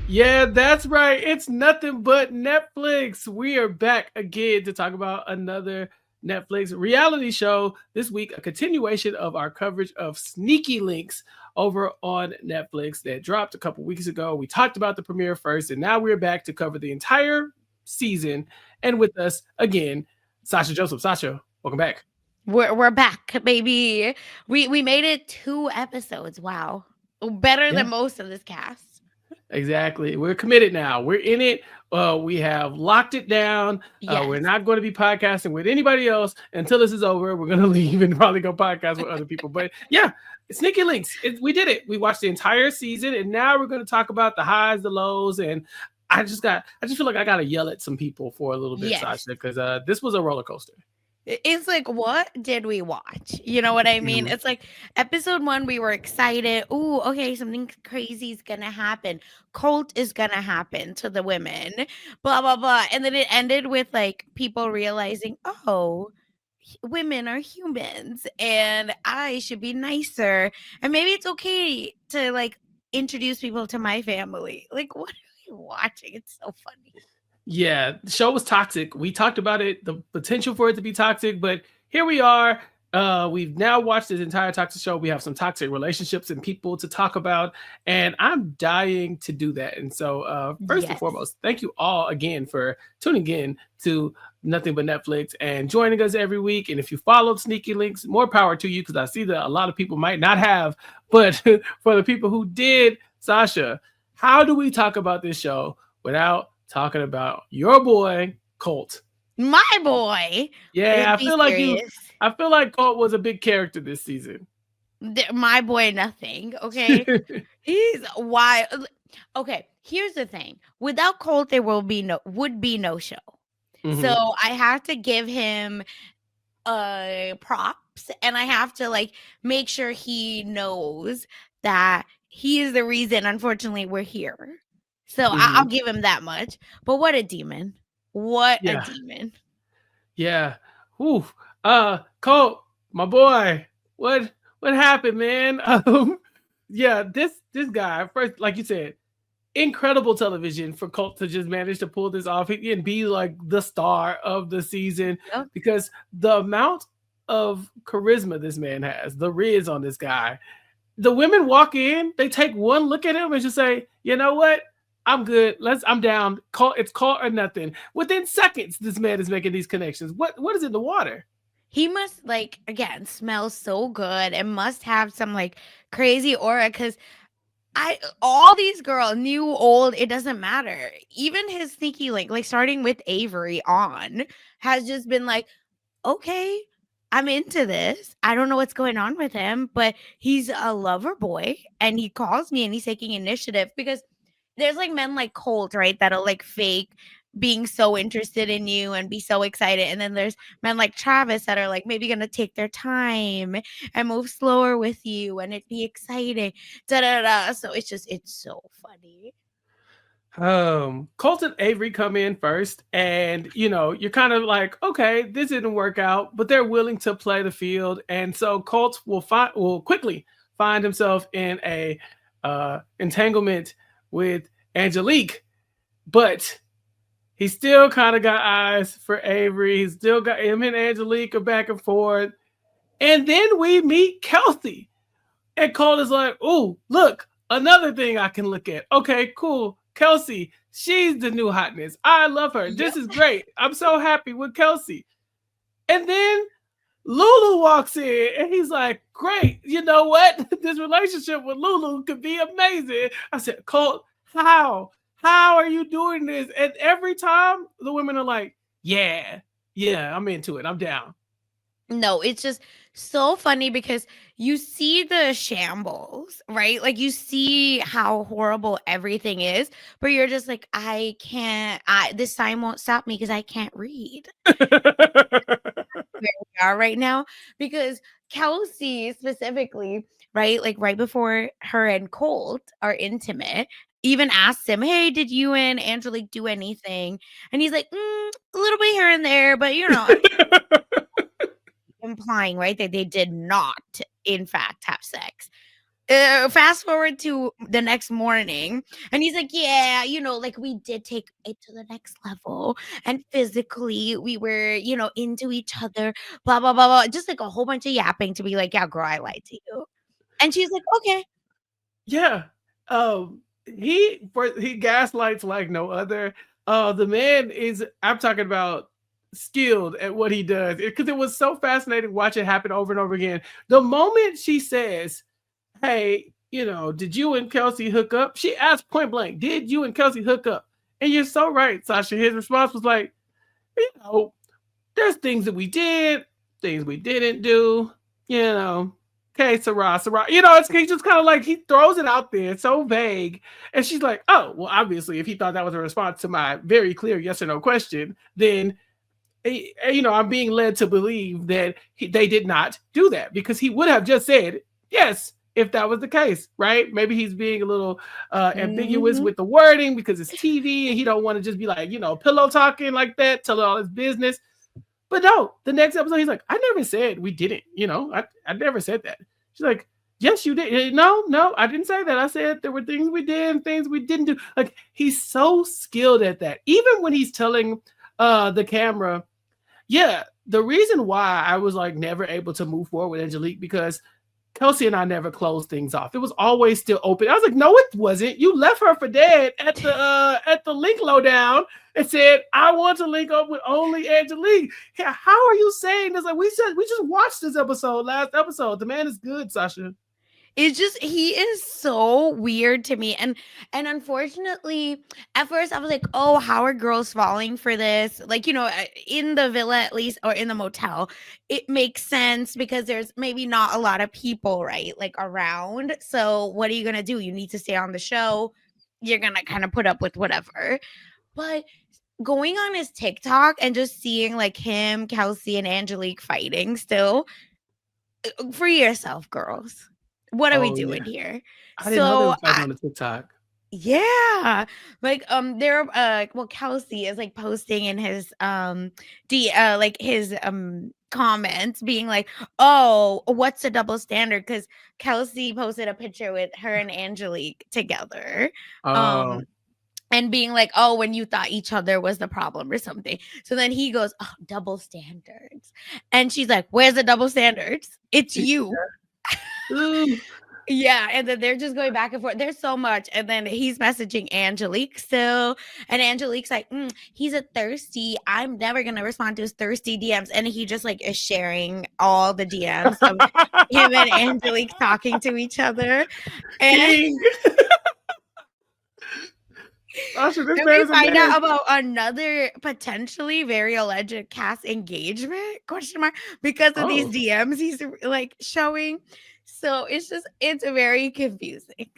Yeah, that's right. It's nothing but Netflix. We are back again to talk about another Netflix reality show this week, a continuation of our coverage of Sneaky Links over on Netflix that dropped a couple weeks ago. We talked about the premiere first, and now we're back to cover the entire season. And with us again, Sasha Joseph. Sasha, welcome back. We're back, baby. We made it 2 episodes. Wow. Better Yeah. than most of this cast. Exactly. We're committed now. We're in it. We have locked it down. We're Yes. not going to be podcasting with anybody else until this is over. We're going to leave and probably go podcast with other people. But yeah, Sneaky Links. We did it. We watched the entire season, and now we're going to talk about the highs, the lows, and I just feel like I got to yell at some people for a little bit, Yes. Sasha, because this was a roller coaster. It's like, what did we watch? You know what I mean? Mhm. It's like episode 1, we were excited. Ooh, okay, something crazy is gonna happen. Colt is gonna happen to the women, blah blah blah. And then it ended with like people realizing, oh, women are humans and I should be nicer. And maybe it's okay to like introduce people to my family. Like, what are we watching? It's so funny. Yeah, the show was toxic. We talked about it, the potential for it to be toxic, but here we are. We've now watched this entire toxic show. We have some toxic relationships and people to talk about, and I'm dying to do that. And so, first and Yes. foremost, thank you all again for tuning in to Nothing But Netflix and joining us every week. And if you followed Sneaky Links, more power to you because I see that a lot of people might not have. But for the people who did, Sasha, how do we talk about this show without talking about your boy Colt? My boy. Yeah, Be serious. I feel like Colt was a big character this season. My boy, nothing. Okay. He's wild. Okay. Here's the thing. Without Colt, there would be no show. Hmm. So I have to give him props, and I have to like make sure he knows that he is the reason, unfortunately, we're here. So I'll Hmm. give him that much. But what a demon. What a Yeah, demon. yeah. Whew. Colt, my boy, what happened, man? Yeah, this guy first, like you said, incredible television for Colt to just manage to pull this off and be like the star of the season Yep. because the amount of charisma this man has, the riz on this guy. The women walk in, they take one look at him and just say, you know what? I'm good. I'm down. It's call or nothing. Within seconds, this man is making these connections. What is in the water? He must like again smell so good and must have some like crazy aura because I all these girls, new, old, it doesn't matter. Even his sneaky link, like starting with Avery on, has just been like, okay, I'm into this. I don't know what's going on with him, but he's a lover boy and he calls me and he's taking initiative because there's like men like Colt, right? That'll like fake being so interested in you and be so excited. And then there's men like Travis that are like maybe gonna take their time and move slower with you and it be exciting. Da da da. So it's so funny. Colt and Avery come in first, and you're kind of like, okay, this didn't work out, but they're willing to play the field, and so Colt will quickly find himself in a entanglement with Angelique, but he still kind of got eyes for Avery. He's still got him and Angelique are back and forth, and then we meet Kelsey. And Cole is like, oh, look, another thing I can look at. Okay, cool. Kelsey, she's the new hotness. I love her. This Yep. is great. I'm so happy with Kelsey. And then Lulu walks in and he's like, great. You know what? This relationship with Lulu could be amazing. I said, Cole, how? How are you doing this? And every time the women are like, yeah, yeah, I'm into it. I'm down. No, it's just so funny because you see the shambles, right? Like you see how horrible everything is, but you're just like, I can't, this sign won't stop me because I can't read where we are right now. Because Kelsey specifically, right? Like right before her and Colt are intimate, even asked him, hey, did you and Angelique do anything? And he's like, a little bit here and there, but implying, right, that they did not, in fact, have sex. fast forward to the next morning, and he's like, yeah, like we did take it to the next level, and physically we were, into each other, blah blah blah blah, just like a whole bunch of yapping to be like, yeah, girl, I lied to you. And she's like, okay. Yeah. He gaslights like no other. The man is, I'm talking about, skilled at what he does, because it was so fascinating watch it happen over and over again. The moment she says, hey, did you and Kelsey hook up? She asked point blank, did you and Kelsey hook up? And you're so right, Sasha. His response was like, you know, there's things that we did, things we didn't do, Okay, Sarah. It's just kind of like he throws it out there. It's so vague. And she's like, oh, well, obviously, if he thought that was a response to my very clear yes or no question, then, I'm being led to believe that they did not do that, because he would have just said yes if that was the case, right? Maybe he's being a little ambiguous with the wording because it's TV and he don't want to just be like, pillow talking like that, telling all his business. But no, the next episode, he's like, I never said we didn't, I never said that. She's like, yes, you did. No, I didn't say that. I said there were things we did and things we didn't do. Like, he's so skilled at that. Even when he's telling the camera, yeah, the reason why I was like never able to move forward with Angelique, because Kelsey and I never closed things off. It was always still open. I was like, no, it wasn't. You left her for dead at the link lowdown and said, I want to link up with only Angelique. How are you saying this? Like, we just watched this last episode. The man is good, Sasha. It's just, he is so weird to me. And unfortunately, at first I was like, oh, how are girls falling for this? Like, in the villa, at least, or in the motel, it makes sense because there's maybe not a lot of people, right? Like, around. So what are you going to do? You need to stay on the show. You're going to kind of put up with whatever. But going on his TikTok and just seeing like him, Kelsey, and Angelique fighting still, free yourself, girls. What are we doing here? I didn't know they were fighting on the TikTok. Yeah, like they're Kelsey is like posting in his his comments being like, oh, what's the double standard? Because Kelsey posted a picture with her and Angelique together. And being like, oh, when you thought each other was the problem or something. So then he goes, oh, double standards. And she's like, where's the double standards? It's you. Yeah, and then they're just going back and forth. There's so much. And then he's messaging Angelique still. And Angelique's like, he's a thirsty. I'm never going to respond to his thirsty DMs. And he just like is sharing all the DMs of him and Angelique talking to each other. And Sasha, then we find out about another potentially very alleged cast engagement, because of these DMs he's like showing. So it's very confusing.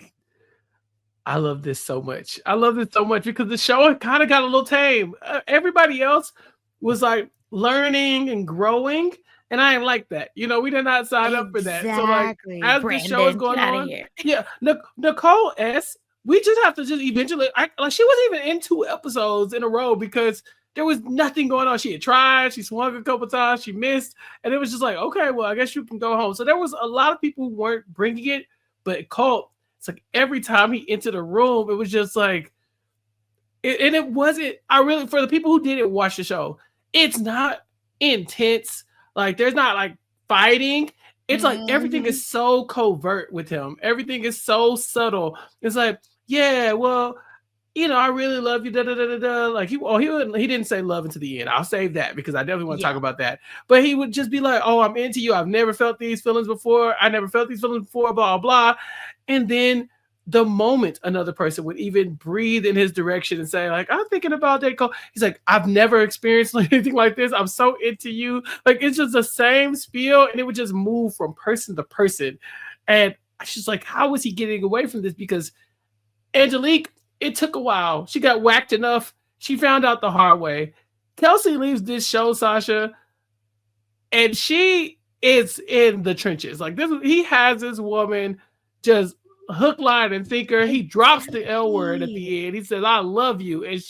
I love this so much. Because the show kind of got a little tame. Everybody else was like learning and growing, and I ain't like that. We did not sign up for that. So like, as the show is going on, yeah, Nicole S. We just have to just eventually. She wasn't even in 2 episodes in a row because there was nothing going on. She had tried, she swung a couple times, she missed, and it was just like, okay, well, I guess you can go home. So there was a lot of people who weren't bringing it, but Colt, it's like every time he entered a room, it was just like, and it wasn't. For the people who didn't watch the show, it's not intense. Like, there's not like fighting. It's like everything is so covert with him. Everything is so subtle. It's like, yeah, well, I really love you. Da da da da da. Like he didn't say love until the end. I'll save that because I definitely want to talk about that. But he would just be like, oh, I'm into you. I've never felt these feelings before. I never felt these feelings before. Blah blah. And then the moment another person would even breathe in his direction and say, like, I'm thinking about that, Cole, he's like, I've never experienced anything like this. I'm so into you. Like, it's just the same spiel, and it would just move from person to person. And I was just like, how was he getting away from this? Because Angelique, it took a while. She got whacked enough. She found out the hard way. Kelsey leaves this show, Sasha, and she is in the trenches. Like, he has this woman just hook, line, and sinker. He drops the L word at the end. He says, I love you. And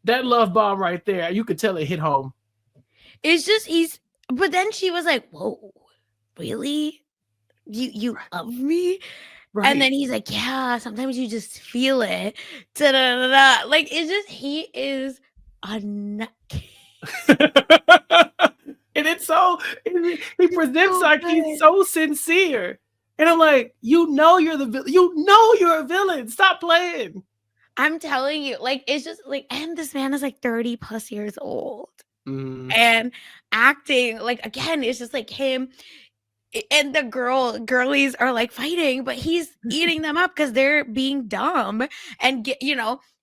that love bomb right there, you could tell it hit home. It's just, but then she was like, whoa, really? You love me? And Right. then he's like, yeah, sometimes you just feel it. Da-da-da-da. Like, it's just, he is a nutcase. And it's so he It's presents so like he's good. so sincere. And I'm like, you know you're the villain. You know you're a villain. Stop playing. I'm telling you, like, it's just like, and this man is like 30 plus years old Mm. and acting like, again, it's just like him and the girlies are like fighting, but he's eating them up because they're being dumb and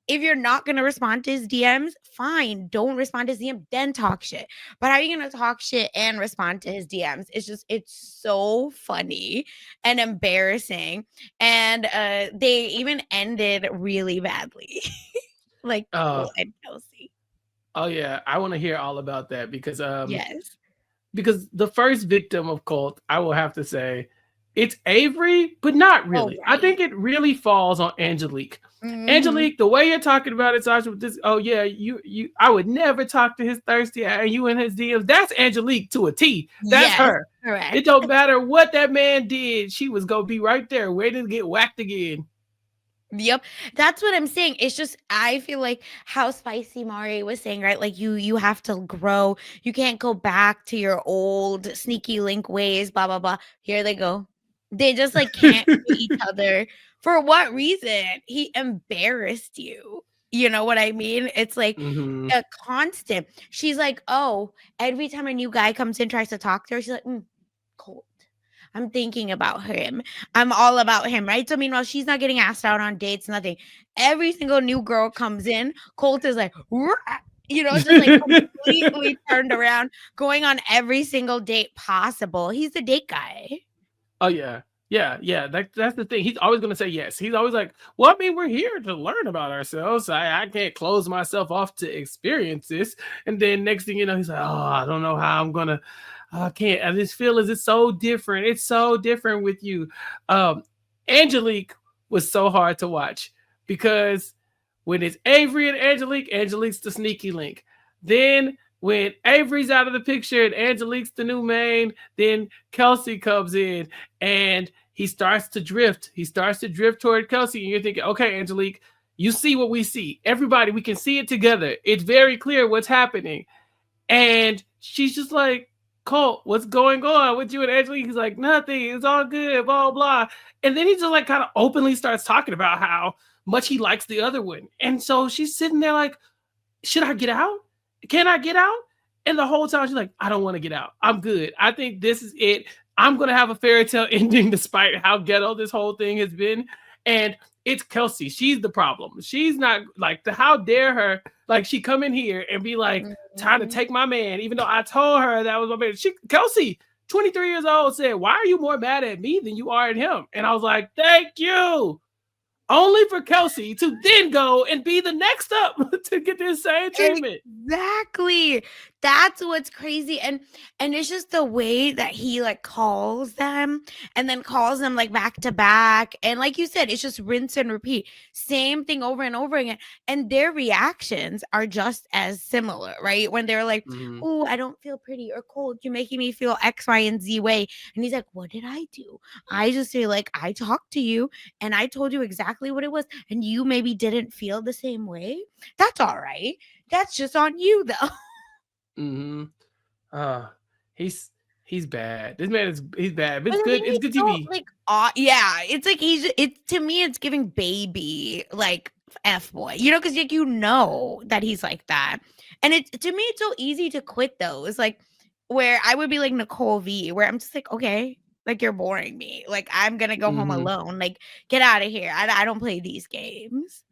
if you're not going to respond to his DMs, fine, don't respond to his DM, then talk shit. But how are you going to talk shit and respond to his DMs? It's so funny and embarrassing. And they even ended really badly. Like Uh, Cole and Kelsey. oh yeah, I want to hear all about that Yes. because the first victim of Colt, I will have to say, it's Avery, but not Oh, really. I right. think it really falls on Angelique. Mhm. Angelique, the way you're talking about it, Sasha, with this, oh yeah, you, I would never talk to his thirsty and you in his DMs. That's Angelique to a T. That's Yes, her. It correct. don't matter what that man did, she was gonna be right there, waiting to get whacked again. Yep. That's what I'm saying. It's just I feel like how spicy Mari was saying, right? Like you have to grow. You can't go back to your old sneaky link ways, blah blah blah. Here they go. They just like can't hit each other. For what reason? He embarrassed you. You know what I mean? It's like Mm-hmm. a constant. She's like, "Oh, every time a new guy comes in tries to talk to her, she's like, Colt. I'm thinking about him. I'm all about him, right?" So meanwhile, she's not getting asked out on dates, nothing. Every single new girl comes in, Colt is like, "Rah," just like completely turned around, going on every single date possible. He's the date guy. Oh yeah. Yeah. That's the thing. He's always gonna say yes. He's always like, well, I mean, we're here to learn about ourselves. I can't close myself off to experience this. And then next thing you know, he's like, oh, I don't know how I'm gonna I can't. I just feel as it's so different. It's so different with you. Um, Angelique was so hard to watch because when it's Avery and Angelique, Angelique's the sneaky link. Then when Avery's out of the picture and Angelique's the new main, then Kelsey comes in and he starts to drift. He starts to drift toward Kelsey, and you're thinking, okay, Angelique, you see what we see. Everybody, we can see it together. It's very clear what's happening. And she's just like, Colt, what's going on with you and Angelique? He's like, nothing. It's all good, blah, blah. And then he just like kind of openly starts talking about how much he likes the other one. And so she's sitting there like, should I get out? Can I get out? And the whole time she's like, I don't want to get out. I'm good. I think this is it. I'm going to have a fairy tale ending despite how ghetto this whole thing has been. And it's Kelsey. She's the problem. She's not like, how dare her, like, she come in here and be like, trying to Mhm. take my man, even though I told her that was my man. Kelsey, 23 years old, said, why are you more mad at me than you are at him? And I was like, thank you. Only for Kelsey to then go and be the next up to get the same treatment. Exactly. That's what's crazy. And it's just the way that he like calls them and then calls them like back to back. And like you said, it's just rinse and repeat. Same thing over and over again. And their reactions are just as similar, right? When they're like, Mhm. "Oh, I don't feel pretty," or "Cold, you're making me feel X, Y, and Z way." And he's like, "What did I do? I just feel like I talked to you and I told you exactly what it was, and you maybe didn't feel the same way. That's all right. That's just on you, though." Mhm. Uh, he's he's bad. This man is he's bad. But But it's the good. thing It's is, good so TV. like, yeah, it's like it to me, it's giving baby like f boy, because like that he's like that, and it to me, it's so easy to quit those, like where I would be like Nicole V, where I'm just like, okay, like you're boring me, like I'm gonna go home Mhm. alone, like get out of here. I don't play these games.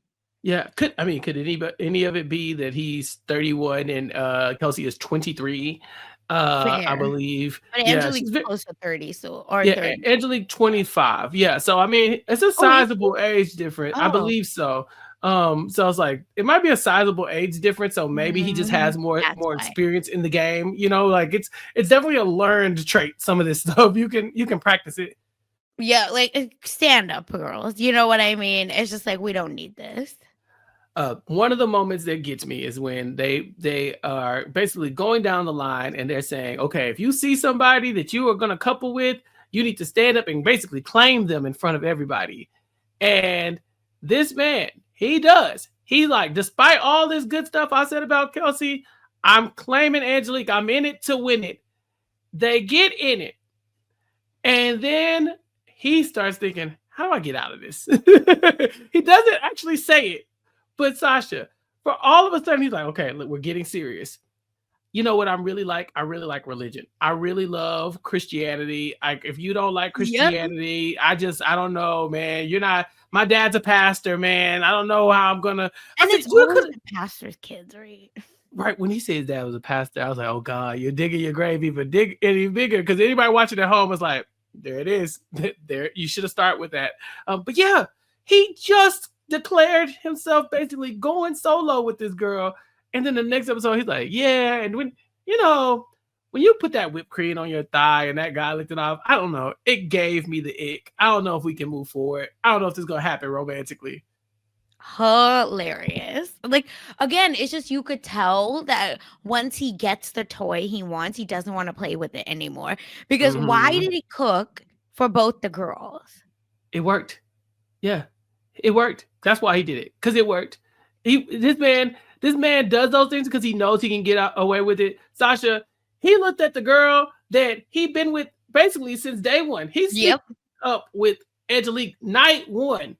Yeah. Could any of it be that he's 31 and Kelsey is 23? I Fair, believe. but Yeah, Angelique's close to 30, so or yeah, 30. Angelique 25. Yeah. So I mean, it's a Oh, is he? sizable age difference. I Oh. believe so. So it's like it might be a sizable age difference. So maybe he just Mhm. has more That's more why. experience in the game. Like it's definitely a learned trait. Some of this stuff you can practice it. Yeah, like, stand up, girls, you know what I mean? It's just like, we don't need this. One of the moments that gets me is when they are basically going down the line and they're saying, okay, if you see somebody that you are going to couple with, You need to stand up and basically claim them in front of everybody. And this man, he does. He like, despite all this good stuff I said about Kelsey, I'm claiming Angelique. I'm in it to win it. They get in it. And then he starts thinking, how do I get out of this? He doesn't actually say it. But Sasha, for all of a sudden, he's like, okay, look, we're getting serious. You know what I'm really like? I really like religion. I really love Christianity. If you don't like Christianity, I don't know, man. You're not, my dad's a pastor, man. I don't know how I'm going to. And it's always the pastor's kids, right? Right. When he said his dad was a pastor, I was like, oh God, you're digging your grave even bigger. Because anybody watching at home was like, there it is. There, you should have started with that. But yeah, he just declared himself basically going solo with this girl. And then the next episode, he's like, yeah. And when you put that whipped cream on your thigh and that guy licked it off, I don't know. It gave me the ick. I don't know if we can move forward. I don't know if this is going to happen romantically. Hilarious. Like, again, it's just, you could tell that once he gets the toy he wants, he doesn't want to play with it anymore. Because why did he cook for both the girls? It worked. Yeah, it worked. That's why he did it, because it worked. This man does those things because he knows he can get away with it. Sasha, he looked at the girl that he'd been with basically since day one. He's up with Angelique night one.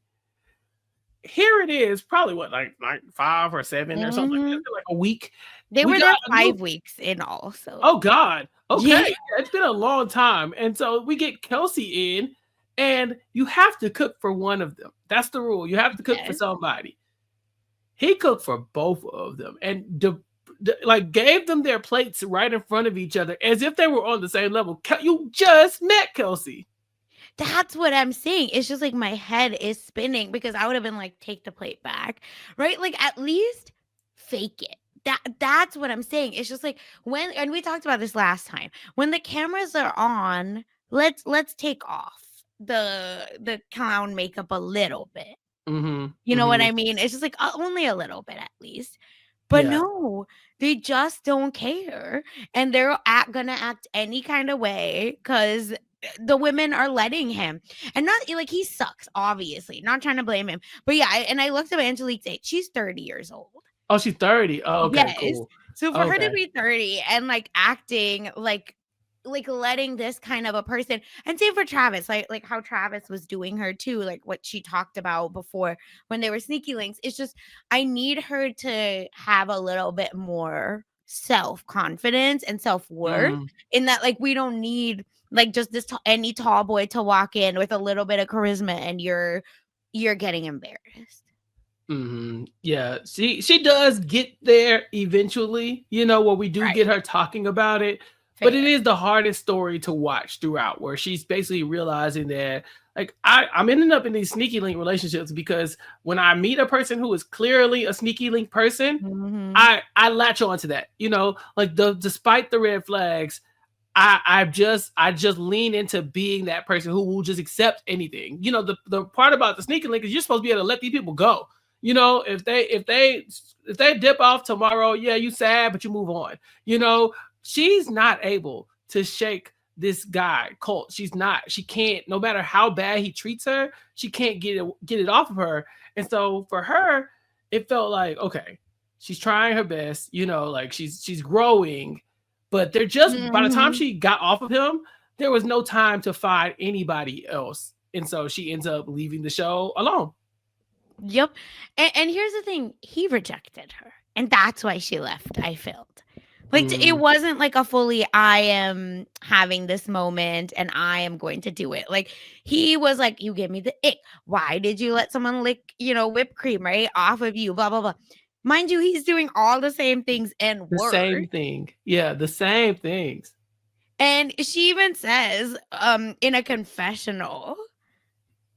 Here it is, probably what, like 5 or 7 or something like that, like a week. They were there 5 weeks in all. So. Oh God. Okay. Yeah. It's been a long time. And so we get Kelsey in, and you have to cook for one of them. That's the rule. You have to cook for somebody. He cooked for both of them and like gave them their plates right in front of each other as if they were on the same level. You just met Kelsey. That's what I'm saying. It's just like my head is spinning, because I would have been like, take the plate back, right? Like, at least fake it. That's what I'm saying. It's just like, and we talked about this last time, when the cameras are on, let's take off the clown makeup a little bit. You know what I mean? It's just like, only a little bit at least. But no, they just don't care. And they're gonna act any kind of way because the women are letting him. And not like, he sucks, obviously. Not trying to blame him. But yeah, and I looked up Angelique's age. She's 30 years old. Oh, she's 30. Oh, okay, cool. So for her to be 30 and like acting like letting this kind of a person, and same for Travis, like how Travis was doing her too, like what she talked about before when they were sneaky links. It's just, I need her to have a little bit more self-confidence and self-worth in that, like, we don't need like just any tall boy to walk in with a little bit of charisma and you're getting embarrassed. Yeah, she does get there eventually, where we do get her talking about it. But it is the hardest story to watch throughout, where she's basically realizing that, like, I'm ending up in these sneaky link relationships because when I meet a person who is clearly a sneaky link person, I latch on to that, like despite the red flags, I just lean into being that person who will just accept anything. The part about the sneaky link is you're supposed to be able to let these people go. If they dip off tomorrow, yeah, you sad, but you move on. She's not able to shake this guy, Colt. She can't, no matter how bad he treats her, she can't get it off of her. And so for her, it felt like, okay, she's trying her best, like she's growing, but they're just, by the time she got off of him, there was no time to find anybody else. And so she ends up leaving the show alone. Yep. And here's the thing, he rejected her. And that's why she left, I felt. Like, it wasn't like a fully, I am having this moment and I am going to do it. Like, he was like, you give me the ick. Why did you let someone lick, whipped cream, right, off of you, blah, blah, blah. Mind you, he's doing all the same things and worse. The same thing. Yeah, the same things. And she even says in a confessional,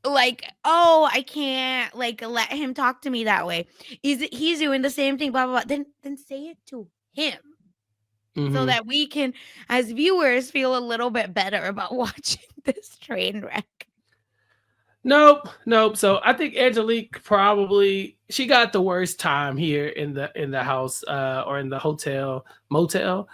like, oh, I can't, like, let him talk to me that way. He's doing the same thing, blah, blah, blah. Then say it to him. So that we can, as viewers, feel a little bit better about watching this train wreck. Nope. So I think Angelique she got the worst time here in the house or in the motel.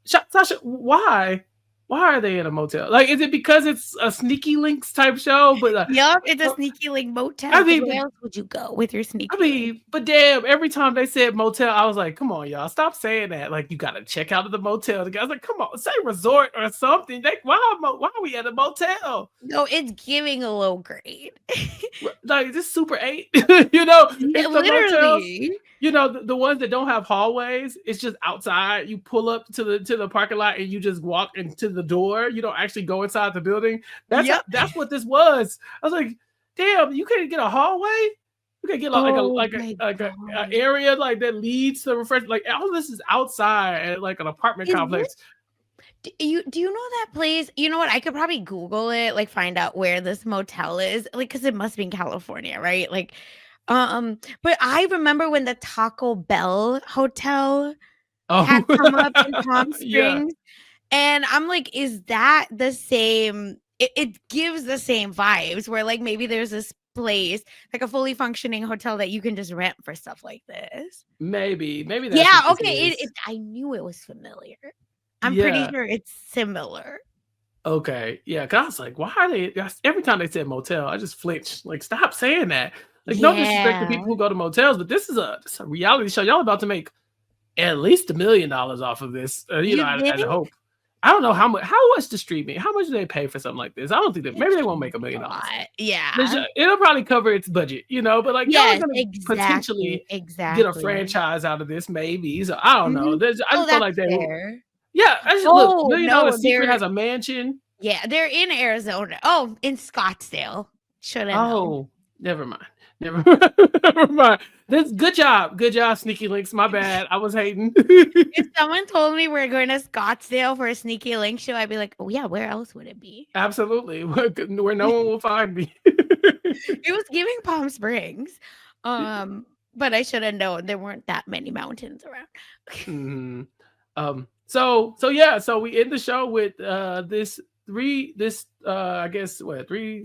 Sasha, why? why are they in a motel? Like, is it because it's a sneaky links type show? But Yup, it's a uh, sneaky link I motel. Because mean, where else would you go with your I sneaky link? mean, but damn, every time they said motel, I was like, come on, y'all, stop saying that. Like, you gotta check out of the motel. The guy's like, come on, say resort or something. Like, why are we at a motel? No, it's giving a low grade. Like, this Super 8, it's the motels. Literally. The ones that don't have hallways, it's just outside. You pull up to the parking lot and you just walk into the door. You don't actually go inside the building. Yep. That's what this was. I was like, damn, you can't get a hallway. You can get Oh like my a god. area like that leads to the refresh. Like all this is outside at like an apartment Is it? complex. Do you know that place? You know what? I could probably Google it, like find out where this motel is, like because it must be in California, right? Like, but I remember when the Taco Bell hotel had Oh, come up in Palm yeah, Springs, and I'm like, is that the same? It gives the same vibes where like maybe there's this place, like a fully functioning hotel that you can just rent for stuff like this. maybe that's Yeah, what this okay. is. I knew it was familiar. I'm pretty Yeah. sure it's similar. Okay. Yeah. Cause I was like, why are they? Every time they said motel, I just flinched. Like, stop saying that. Like, no disrespect to Yeah. people who go to motels, but this is a reality show. Y'all about to make at least $1 million off of this. You As a think? hope. I don't know how much. How much to streaming? How much do they pay for something like this? I don't think that It maybe they can't won't make $1 be million. a lot. This Yeah. it'll probably cover its budget, but like y'all are Yes, gonna exactly, potentially get a exactly. franchise out of this, maybe. So I don't know. Mhm. I Oh, just feel that's like they will. fair. Yeah, I just look. Oh, $1 Million no, Secret they're has a mansion. yeah, they're in Arizona. Oh, in Scottsdale. Shoulda known. Oh, never mind. Never never mind. This good job, Sneaky Links. My bad. I was hating. If someone told me we're going to Scottsdale for a Sneaky Link show, I'd be like, "Oh, yeah, where else would it be?" Absolutely. Where no one will find me. It was giving Palm Springs. But I shoulda known there weren't that many mountains around. Mhm. So yeah, so we end the show with this I guess what three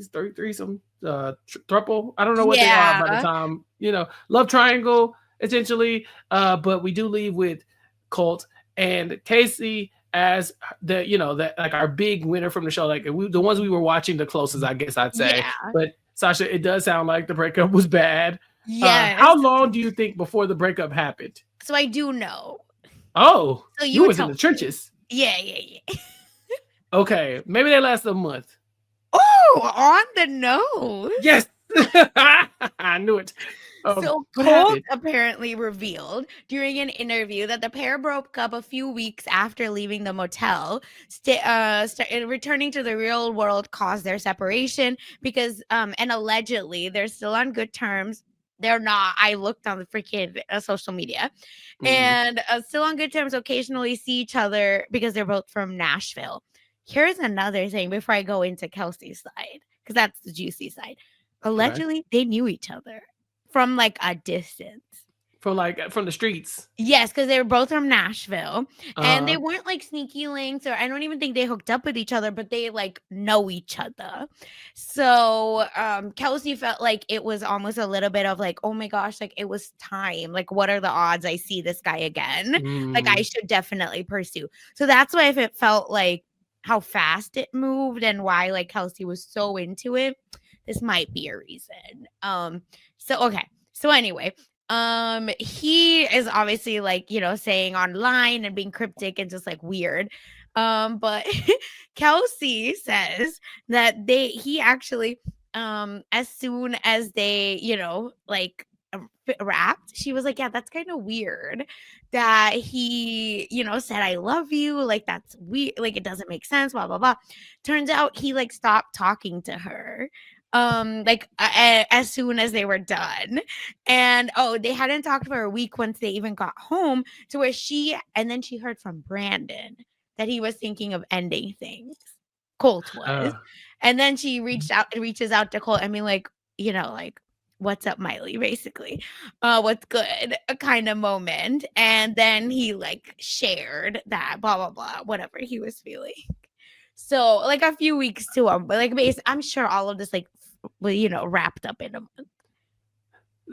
some thruple. I don't know what they are by the Yeah. time, love triangle essentially. But we do leave with Colt and Casey as that like our big winner from the show, like the ones we were watching the closest, I guess I'd say. Yeah. But Sasha, it does sound like the breakup was bad. Yes. How long do you think before the breakup happened? So I do know. Oh, So you you was in tell the me. trenches. Yeah, yeah, yeah. Okay, maybe they lasted a month. Oh, on the nose. Yes, I knew it. So What Colt happened? apparently revealed during an interview that the pair broke up a few weeks after leaving the motel. Returning to the real world caused their separation because, and allegedly they're still on good terms. They're not. I looked on the freaking social media, Mhm. and still on good terms. Occasionally see each other because they're both from Nashville. Here's another thing before I go into Kelsey's side, because that's the juicy side. Okay, Allegedly, they knew each other from like a distance. from the streets. Yes, because they were both from Nashville and they Uh, weren't like sneaky links, or I don't even think they hooked up with each other, but they like know each other. So Kelsey felt like it was almost a little bit of like, oh my gosh, like it was time. Like, what are the odds I see this guy again? Like, I mm, should definitely pursue. So that's why if it felt like how fast it moved and why like Kelsey was so into it, this might be a reason. So okay. So anyway, he is obviously like, saying online and being cryptic and just like weird. But Kelsey says that he actually as soon as they, like wrapped, she was like, yeah, that's kind of weird that he, said I love you, like that's weird, like it doesn't make sense, blah blah blah. Turns out he like stopped talking to her like as soon as they were done, and they hadn't talked for a week once they even got home, to where and then she heard from Brandon that he was thinking of ending things. Colt was. uh, And then she reaches out to Colt, I mean, like, like, what's up, Miley, basically, what's good, a kind of moment. And then he like shared that blah blah blah, whatever he was feeling. So like a few weeks to him, but like I'm sure all of this like wrapped up in a month.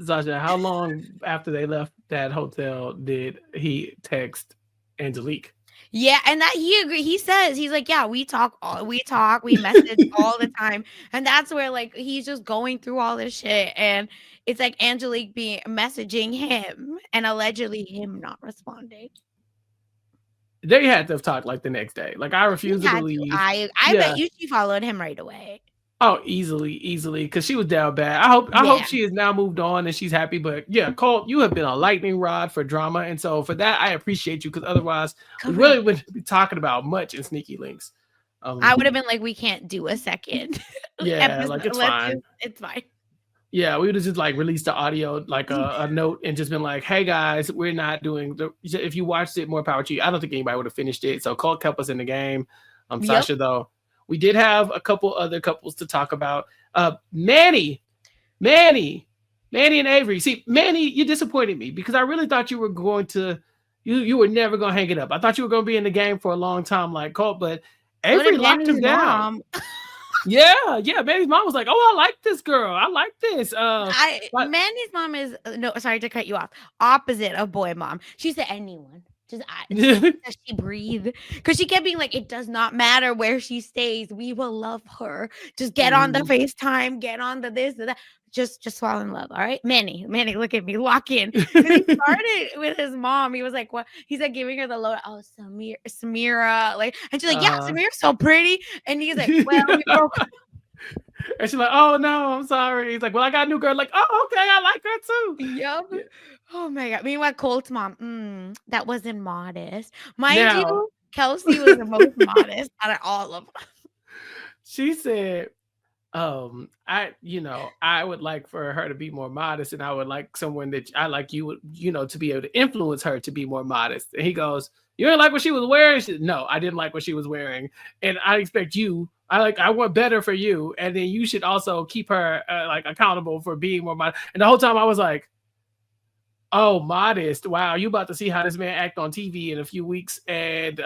Sasha, how long after they left that hotel did he text Angelique? Yeah, and that he agree. He says he's like, yeah, we message all the time, and that's where like he's just going through all this shit, and it's like Angelique being messaging him and allegedly him not responding. They had to have talked like the next day. Like I He refuse to had to. believe. I bet Yeah. you she followed him right away. Oh, easily, because she was down bad. I hope Yeah, she has now moved on and she's happy. But yeah, Colt, you have been a lightning rod for drama, and so for that I appreciate you because otherwise we really correct. wouldn't be talking about much in Sneaky Links. I would have been like, we can't do a second Yeah, episode. like it's Let's fine. just, it's fine. Yeah, we would have just like released the audio, like a note, and just been like, "Hey guys, we're not doing the." If you watched it, more power to you. I don't think anybody would have finished it. So Colt kept us in the game. Yep. Sasha though, we did have a couple other couples to talk about. Manny, Manny, Manny and Avery. See, Manny, you disappointed me because I really thought you were going to, you were never going to hang it up. I thought you were going to be in the game for a long time, like Colt, but So did Avery locked him Manny's down. mom. Yeah. Manny's mom was like, "Oh, I like this girl. I like this." But Mandy's mom is no, sorry to cut you off. Opposite of boy mom. She said anyone. Just does she breathe? Because she kept being like, it does not matter where she stays. We will love her. Just get on the FaceTime. Get on the this, the that. Just fall in love. All right, Manny, look at me, lock in. And he started with his mom. He was like, what? He's like giving her the load. Oh, Samira, like, and she's like, yeah, Samira's so pretty. And he's like, well, we broke. And she's like, "Oh no, I'm sorry." He's like, "Well, I got a new girl." Like, "Oh, okay, I like her too." Yep. Yeah. Oh my god. Meanwhile, Colt's mom, that wasn't modest. Mind Now you, Kelsey was the most modest out of all of them. she said, I would like for her to be more modest, and I would like someone that I like you would, to be able to influence her to be more modest. And he goes, "You didn't like what she was wearing?" She said, "No, I didn't like what she was wearing, and I expect you. I want better for you, and then you should also keep her like accountable for being more modest." And the whole time I was like, "Oh, modest! Wow, you about to see how this man act on TV in a few weeks?" And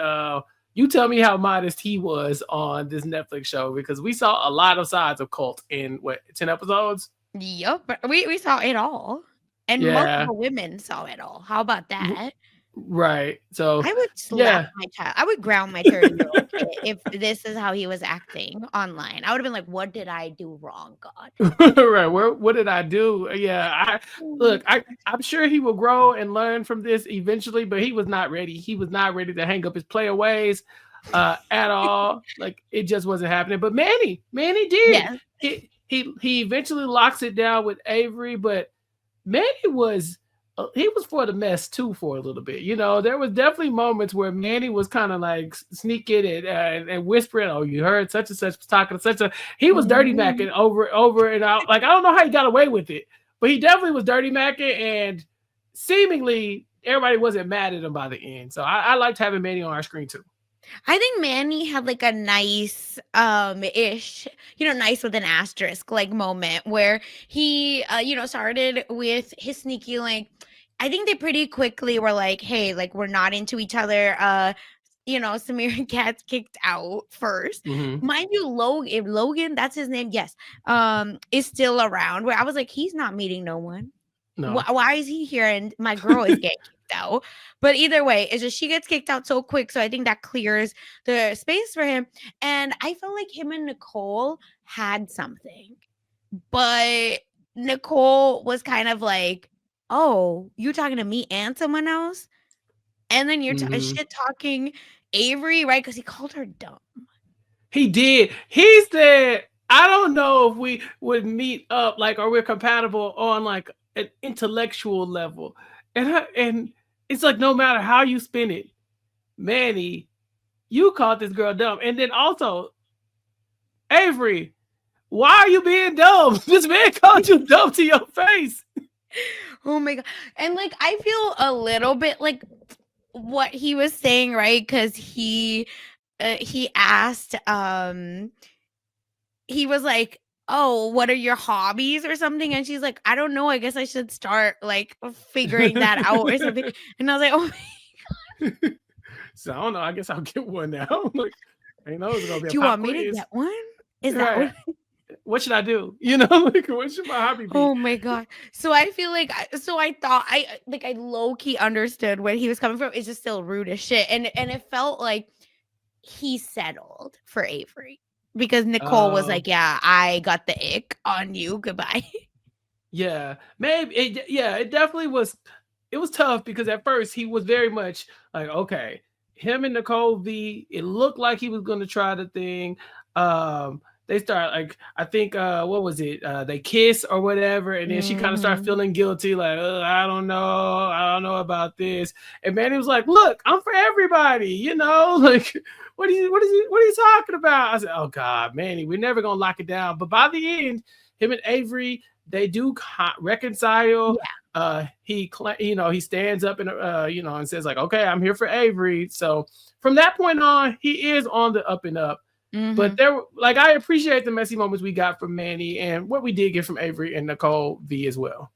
you tell me how modest he was on this Netflix show because we saw a lot of sides of Colt in 10 episodes. Yep. But we saw it all. And Yeah, multiple women saw it all. How about that? right. So I would slap yeah, my child. I would ground my 30-year-old kid if this is how he was acting online. I would have been like, what did I do wrong, God? right. What did I do? Yeah, I'm sure he will grow and learn from this eventually, but he was not ready. He was not ready to hang up his player ways at all. Like it just wasn't happening. But Manny did. Yes. He eventually locks it down with Avery, but Manny was he was for the mess too for a little bit. There was definitely moments where Manny was kind of like sneaking and whispering, "Oh, you heard such and such talking to such a." He was dirty macking over and out. Like I don't know how he got away with it, but he definitely was dirty macking, and seemingly everybody wasn't mad at him by the end. So I liked having Manny on our screen too. I think Manny had like a nice ish, nice with an asterisk like moment where he started with his sneaky like I think they pretty quickly were like, hey, like we're not into each other. Samir gets kicked out first. Mm-hmm. Mind you, Logan, that's his name, yes, is still around. Where I was like, he's not meeting no one. No. Why is he here and my girl is getting kicked out? But either way, it's just she gets kicked out so quick. So I think that clears the space for him. And I felt like him and Nicole had something. But Nicole was kind of like, oh, you talking to me and someone else? And then you're shit talking Avery, right? Because he called her dumb. He did. He said, "I don't know if we would meet up, like, or we're compatible on like an intellectual level." And it's like no matter how you spin it, Manny, you called this girl dumb. And then also, Avery, why are you being dumb? This man called you dumb to your face. Oh my god. And like I feel a little bit like what he was saying, right? Because he asked he was like, oh, what are your hobbies or something? And she's like, I don't know, I guess I should start like figuring that out or something. And I was like, oh my god. So I don't know, I guess I'll get one now. Like, I know it's gonna be do you want me to get one? Is that what what should I do? You know, like what should my hobby be? Oh my god. So I feel like I thought I low key understood where he was coming from. It's just still rude as shit. And it felt like he settled for Avery because Nicole was Oh, like, "Yeah, I got the ick on you. Goodbye." yeah, maybe. Yeah, it definitely was. It was tough because at first he was very much like, okay, him and Nicole V. It looked like he was going to try the thing. They start like I think what was it? They kiss or whatever, and then she kind of started Mhm. feeling guilty, like I don't know about this. And Manny was like, look, I'm for everybody, you know, like what are you talking about? I said, oh God, Manny, we're never gonna lock it down. But by the end, him and Avery, they do reconcile. Yeah. He stands up and and says like, okay, I'm here for Avery. So from that point on, he is on the up and up. But Mhm. there, like, I appreciate the messy moments we got from Manny and what we did get from Avery and Nicole V as well.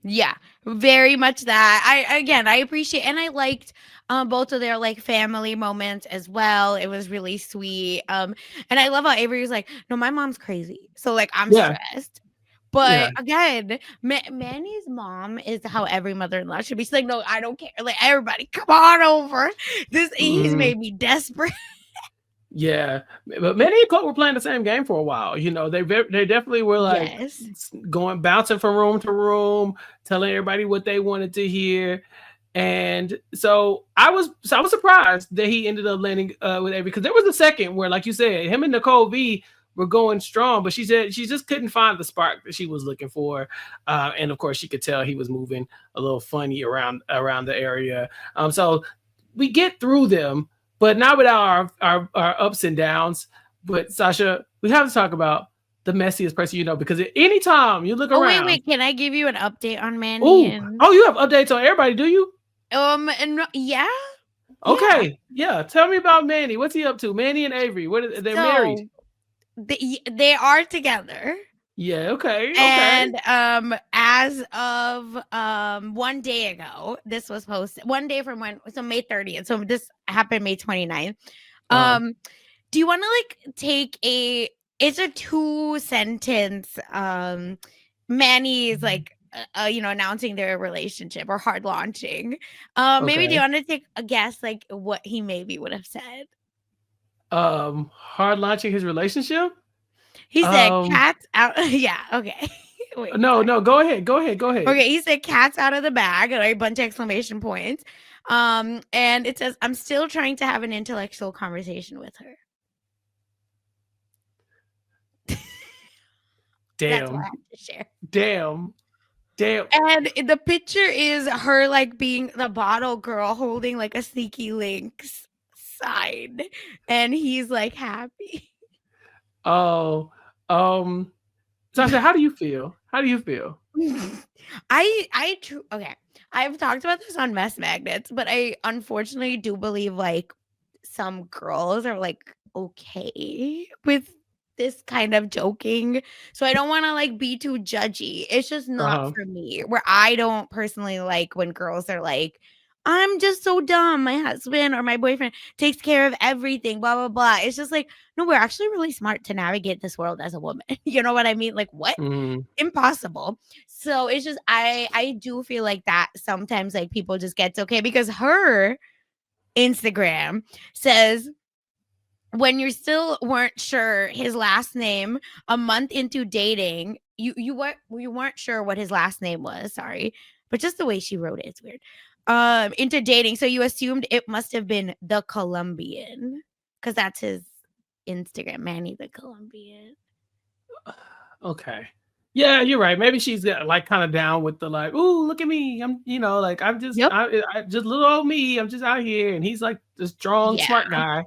Yeah, very much that. I appreciate and I liked both of their like family moments as well. It was really sweet. And I love how Avery was like, "No, my mom's crazy." So like I'm Yeah, stressed. But yeah. again, Manny's mom is how every mother-in-law should be. She's like, "No, I don't care. Like everybody, come on over." He's Mhm. made me desperate. Yeah, but Manny and Colt were playing the same game for a while. You know, they definitely were like Yes. going bouncing from room to room, telling everybody what they wanted to hear. And so I was surprised that he ended up landing with Avery because there was a second where, like you said, him and Nicole V were going strong, but she said she just couldn't find the spark that she was looking for. And of course, she could tell he was moving a little funny around the area. So we get through them, but not without our ups and downs. But Sasha, we have to talk about the messiest person you know because at any time you look Oh wait, around, wait. Can I give you an update on Manny oh, and oh, you have updates on everybody, do you? and yeah, yeah. Okay, yeah. Tell me about Manny. What's he up to? Manny and Avery. They're married. So they are together. Yeah. Okay. Okay. And as of 1 day ago, this was posted 1 day from when, so May 30th. So this happened May 29th. Uh, Um, do you want to like take it's a 2 sentence Manny is like announcing their relationship or hard launching. Maybe do you okay. want to take a guess like what he maybe would have said? Hard launching his relationship. He said Um, cats out. Yeah, okay. Wait, no, sorry. no. Go ahead. Go ahead. Go ahead. Okay, he said cats out of the bag, like a bunch of exclamation points. And it says, I'm still trying to have an intellectual conversation with her. That's what I Damn. have to share. Damn. Damn. And the picture is her like being the bottle girl holding like a sneaky links sign. And he's like happy. Oh. Sasha, how do you feel? How do you feel? Okay. I've talked about this on Mess Magnets, but I unfortunately do believe like some girls are like okay with this kind of joking. So I don't want to like be too judgy. It's just Uh not huh. for me. Where I don't personally like when girls are like, I'm just so dumb. My husband or my boyfriend takes care of everything, blah, blah, blah. It's just like, no, we're actually really smart to navigate this world as a woman. You know what I mean? Like, what? Mm, Impossible. So it's just I do feel like that sometimes like people just gets okay because her Instagram says when you still weren't sure his last name a month into dating, you weren't sure what his last name was, sorry, but just the way she wrote it, it's weird. Into dating, so you assumed it must have been the Colombian because that's his Instagram, Manny the Colombian. okay. Yeah, you're right. Maybe she's like kind of down with the like, ooh, look at me. I'm just Yep. I just little old me. I'm just out here, and he's like the strong, Yeah. smart guy.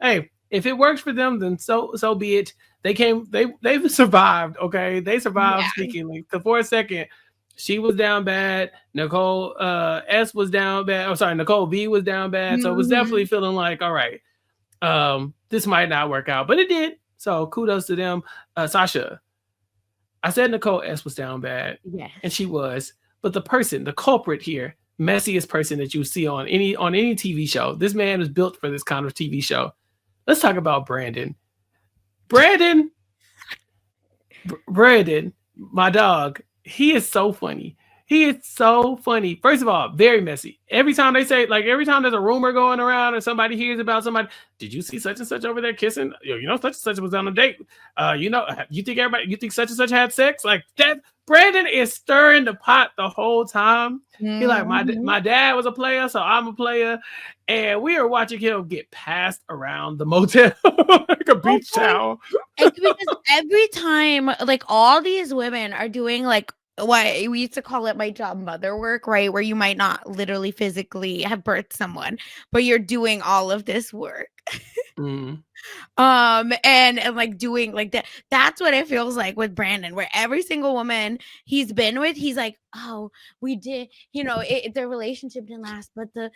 Hey, if it works for them, then so be it. They've survived. Okay, they survived Yeah. sneakily. Because for a second, she was down bad. Nicole S was down bad. Oh, sorry, Nicole V was down bad. So it was definitely Mhm. feeling like, all right, this might not work out, but it did. So kudos to them. Sasha, I said Nicole S was down bad, and Yes. she was. But the culprit here, messiest person that you see on any TV show. This man is built for this kind of TV show. Let's talk about Brandon. Brandon, Brandon, my dog, he is so funny. He is so funny. First of all, very messy. Every time they say, like, every time there's a rumor going around or somebody hears about somebody, did you see such and such over there kissing? You know, such and such was on a date. You think such and such had sex? Like that. Brandon is stirring the pot the whole time. He like, Mhm. my dad was a player, so I'm a player. And we are watching him get passed around the motel like a Oh beach my towel. And because every time, like, all these women are doing, like, what we used to call it my job mother work, right? Where you might not literally physically have birthed someone, but you're doing all of this work. Mm. And like doing like that. That's what it feels like with Brandon, where every single woman he's been with, he's like, oh, we did, the relationship didn't last, but the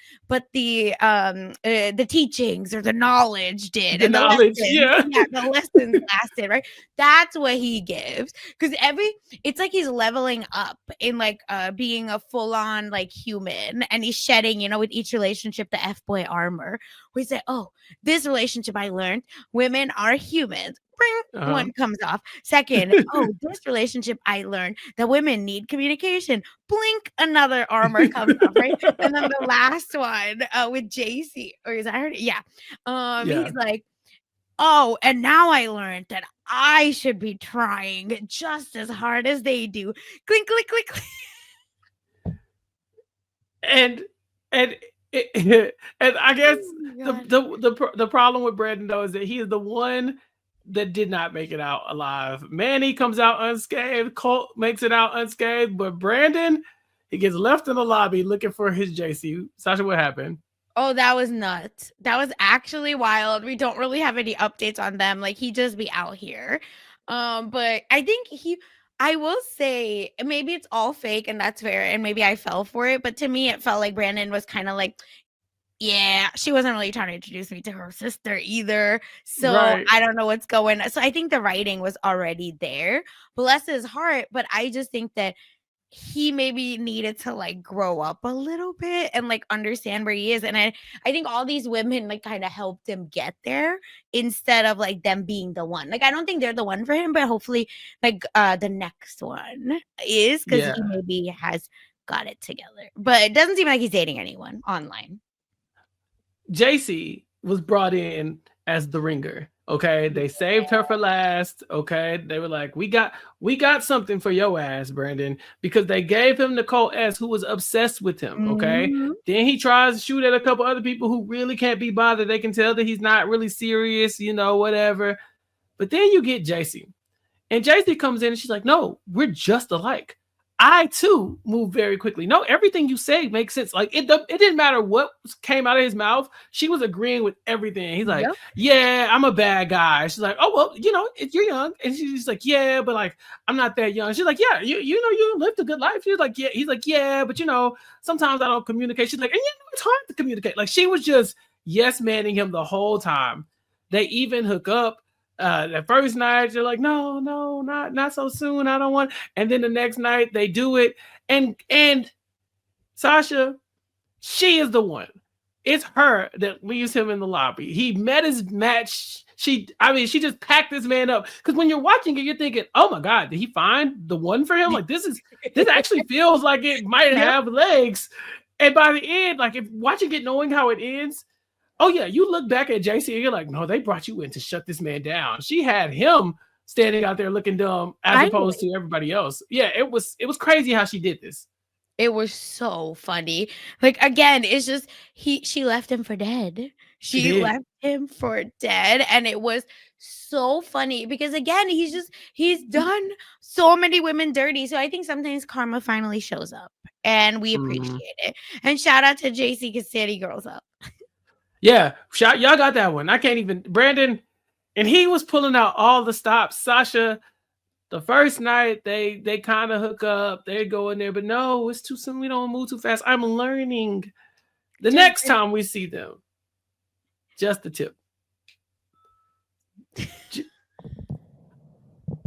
teachings or the knowledge did, The and the knowledge, lessons, yeah. yeah, the lessons lasted, right? That's what he gives. Because it's like he's leveling up in like being a full-on like human, and he's shedding, with each relationship, the F-boy armor. We say, oh, this relationship I learned women are humans. Bring, Uh-huh. one comes off. Second, oh, this relationship I learned that women need communication. Blink, another armor comes off, right? And then the last one with JC, or is that her? Yeah. Yeah. He's like, oh, and now I learned that I should be trying just as hard as they do. Clink, click, click, click. And and and I guess Oh my the god. the problem with Brandon though is that he is the one that did not make it out alive. Manny comes out unscathed. Colt makes it out unscathed, but Brandon, he gets left in the lobby looking for his JC. Sasha, what happened? Oh, that was nuts. That was actually wild. We don't really have any updates on them. Like, he just be out here. But I think I will say maybe it's all fake and that's fair, and maybe I fell for it. But to me, it felt like Brandon was kind of like, yeah, she wasn't really trying to introduce me to her sister either. So Right. I don't know what's going on. So I think the writing was already there. Bless his heart. But I just think that he maybe needed to like grow up a little bit and like understand where he is. And I think all these women like kind of helped him get there instead of like them being the one. Like, I don't think they're the one for him, but hopefully like the next one is, because he Yeah. maybe has got it together. But it doesn't seem like he's dating anyone online. JC was brought in as the ringer. Okay, they saved her for last. Okay, they were like, we got something for your ass, Brandon, because they gave him Nicole S, who was obsessed with him. Okay, Mhm. then he tries to shoot at a couple other people who really can't be bothered. They can tell that he's not really serious, whatever. But then you get JC, and JC comes in and she's like, no, we're just alike. I too move very quickly. No, everything you say makes sense. Like it didn't matter what came out of his mouth. She was agreeing with everything. He's like, Yep. yeah, I'm a bad guy. She's like, oh well, you're young, and she's like, yeah, but like I'm not that young. She's like, yeah, you lived a good life. She's like, yeah. He's like, yeah, but sometimes I don't communicate. She's like, and it's hard to communicate. Like she was just yes manning him the whole time. They even hook up the first night you're like, no, not so soon, I don't want. And then the next night they do it, and Sasha, she is the one. It's her that leaves him in the lobby. He met his match. She just packed this man up. Because when you're watching it, you're thinking, oh my god, did he find the one for him? Like this actually feels like it might Yep. have legs. And by the end, like if watching it knowing how it ends, oh yeah, you look back at JC and you're like, no, they brought you in to shut this man down. She had him standing out there looking dumb as opposed Finally. to everybody else. Yeah, it was crazy how she did this. It was so funny. Like, again, it's just she left him for dead. She She did. left him for dead, and it was so funny because again, he's done so many women dirty. So I think sometimes karma finally shows up and we Mhm. appreciate it. And shout out to JC because City Girls up. Yeah, y'all got that one. I can't even Brandon, and he was pulling out all the stops. Sasha, the first night they kind of hook up, they go in there, but no, it's too soon. We don't move too fast. I'm learning. The Just next time we see them, just the tip.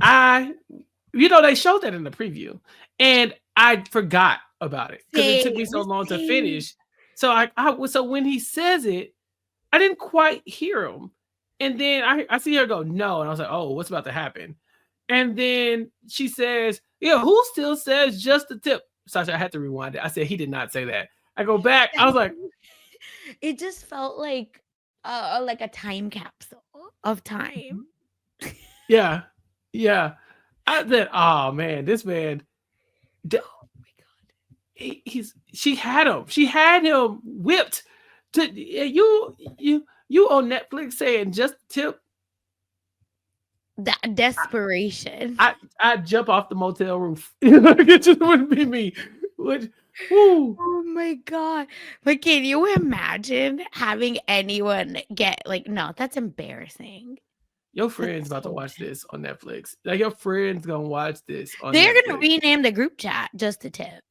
I, they showed that in the preview, and I forgot about it because it same, took me so long to same. finish. So so when he says it, I didn't quite hear him, and then I see her go no, and I was like, oh, what's about to happen? And then she says, yeah, who still says just the tip? Sasha, I had to rewind it. I said, he did not say that. I go back. I was like, It just felt like a time capsule of time. yeah, yeah. I said, oh man, this man, Oh my god. she had him. She had him whipped. To you on Netflix saying just tip. That desperation. I jump off the motel roof. It just wouldn't be me. Would, woo. Oh my god. But can you imagine having anyone get like, no, that's embarrassing. Your That's friend's about to so watch bad. this on Netflix. Like your friend's gonna watch this on They're gonna Netflix. rename the group chat just a tip.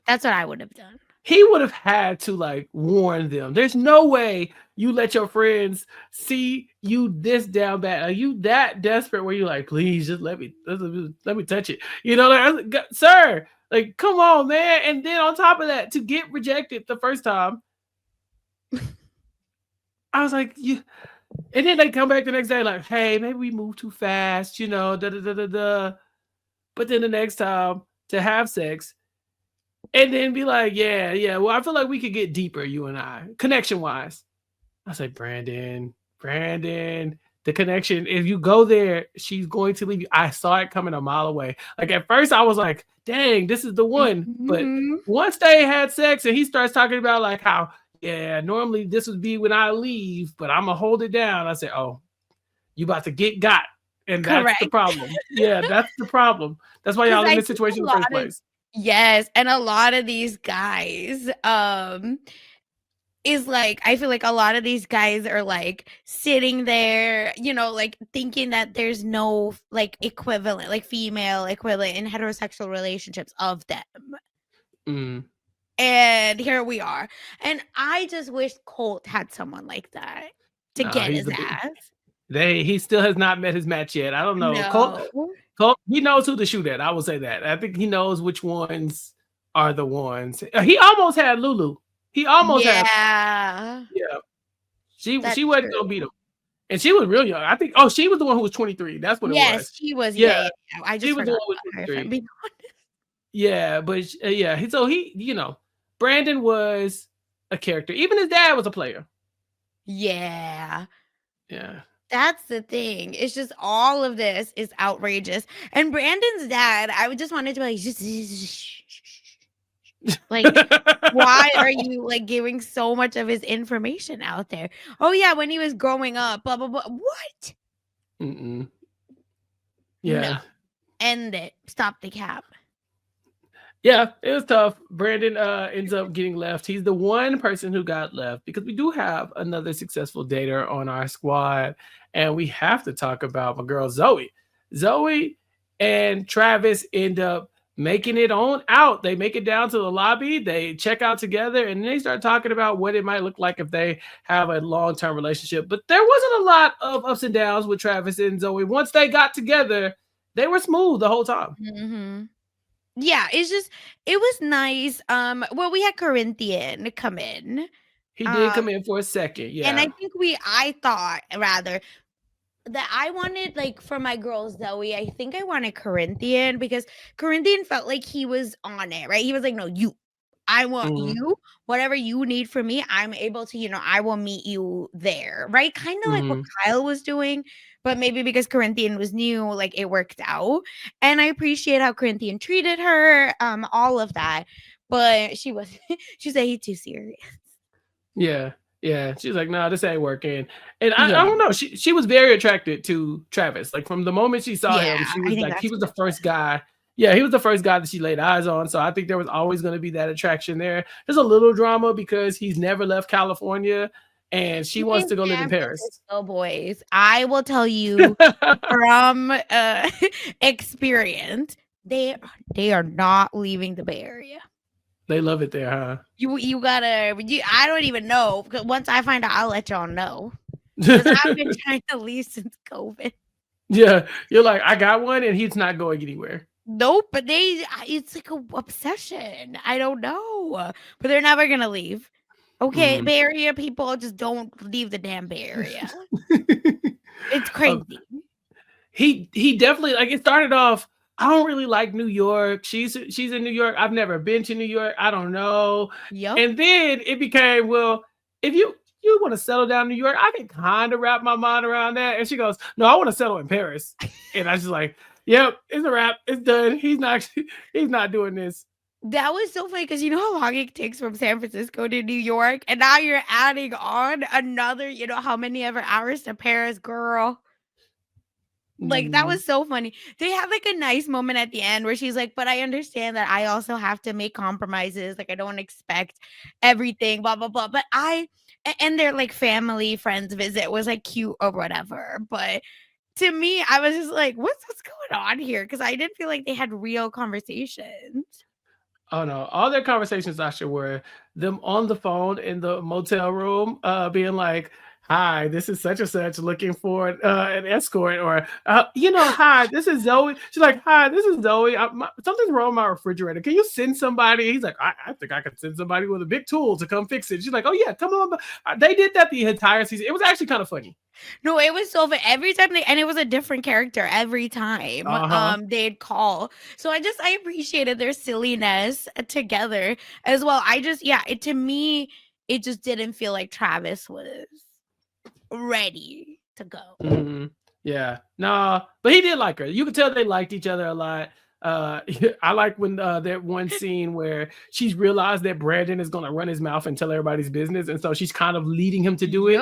That's what I would have done. He would have had to like warn them. There's no way you let your friends see you this down bad. Are you that desperate where you like, please just let me touch it? You know, like, sir, like, come on, man. And then on top of that, to get rejected the first time, I was like, you. And then they come back the next day, like, hey, maybe we moved too fast, you know, da da da da da. But then the next time to have sex, and then be like, yeah. Well, I feel like we could get deeper, you and I, connection wise. I was like, Brandon, the connection. If you go there, she's going to leave you. I saw it coming a mile away. Like at first, I was like, dang, this is the one. But once they had sex, and he starts talking about like how, yeah, normally this would be when I leave, but I'm gonna hold it down. I said, oh, you about to get got. And that's Correct. the problem. Yeah, that's the problem. That's why y'all in this situation in the first place. Yes, and a lot of these guys is like, I feel like a lot of these guys are like sitting there, you know, like thinking that there's no like equivalent, like female equivalent in heterosexual relationships of them. And here we are. And I just wish Colt had someone like that to get his ass. He still has not met his match yet. I don't know. No. Colt, he knows who to shoot at. I will say that. I think he knows which ones are the ones. He almost had Lulu. He almost had. Yeah. She wasn't gonna beat him, and she was real young. I think. Oh, she was the one who was 23. That's what it was. Yes, she was. Yeah. I just was the one who was 23. Being honest. Yeah, but yeah. So he, you know, Brandon was a character. Even his dad was a player. Yeah. Yeah. That's the thing. It's just all of this is outrageous. And Brandon's dad, I would just wanted to be like, why are you like giving so much of his information out there? Oh yeah, when he was growing up, blah blah blah. What? Yeah. No. End it. Stop the cap. Yeah, it was tough. Brandon ends up getting left. He's the one person who got left because we do have another successful dater on our squad. And we have to talk about my girl, Zoe. Zoe and Travis end up making it on out. They make it down to the lobby. They check out together and they start talking about what it might look like if they have a long-term relationship. But there wasn't a lot of ups and downs with Travis and Zoe. Once they got together, they were smooth the whole time. Yeah, it was nice. Well, we had Corinthian come in. He did come in for a second, yeah. And I thought rather that I wanted, like, for my girl Zoe, I think I wanted Corinthian because Corinthian felt like he was on it, right? He was like, no, I want you, whatever you need from me, I'm able to, you know, I will meet you there, right? Kind of like what Kyle was doing, but maybe because Corinthian was new, like it worked out. And I appreciate how Corinthian treated her, all of that. But she said he's too serious. Yeah. She's like, nah, this ain't working. And I don't know. She was very attracted to Travis. Like from the moment she saw him, she was like, he was the first guy. Yeah, he was the first guy that she laid eyes on. So I think there was always going to be that attraction there. There's a little drama because he's never left California and she wants to go live in Paris. Oh, boys, I will tell you from experience, they are not leaving the Bay Area. They love it there, huh? You gotta. I don't even know. Once I find out, I'll let y'all know. Because I've been trying to leave since COVID. Yeah, you're like, I got one, and he's not going anywhere. Nope, but it's like an obsession. I don't know, but they're never gonna leave. Okay, Bay Area people just don't leave the damn Bay Area. It's crazy. he definitely like it started off. I don't really like New York. She's in New York. I've never been to New York. I don't know. Yep. And then it became, well, if you want to settle down in New York, I can kind of wrap my mind around that. And she goes, no, I want to settle in Paris. And I was just like, yep, it's a wrap. It's done. He's not doing this. That was so funny because you know how long it takes from San Francisco to New York, and now you're adding on another, how many ever hours to Paris, girl. Like, that Mhm. was so funny. They had, like, a nice moment at the end where she's like, "But I understand that I also have to make compromises, like, I don't expect everything, blah, blah, blah." But and their, like, family, friends visit was, like, cute or whatever, but to me, I was just like, "What's going on here?" Because I didn't feel like they had real conversations. Oh no, all their conversations, Sasha, were them on the phone in the motel room, being like, "Hi, this is such and such looking for an escort," or "Hi, this is Zoe." She's like, "Hi, this is Zoe. Something's wrong with my refrigerator. Can you send somebody?" He's like, "I think I could send somebody with a big tool to come fix it." She's like, "Oh yeah, come on." They did that the entire season. It was actually kind of funny. No, it was so fun. Every time and it was a different character every time, Uh huh. they'd call. So I appreciated their silliness together as well. To me, it just didn't feel like Travis was ready to go. Hmm. Yeah, no, but he did like her. You could tell they liked each other a lot. Uh, I like when that one scene where she's realized that Brandon is going to run his mouth and tell everybody's business, and so she's kind of leading him to do it.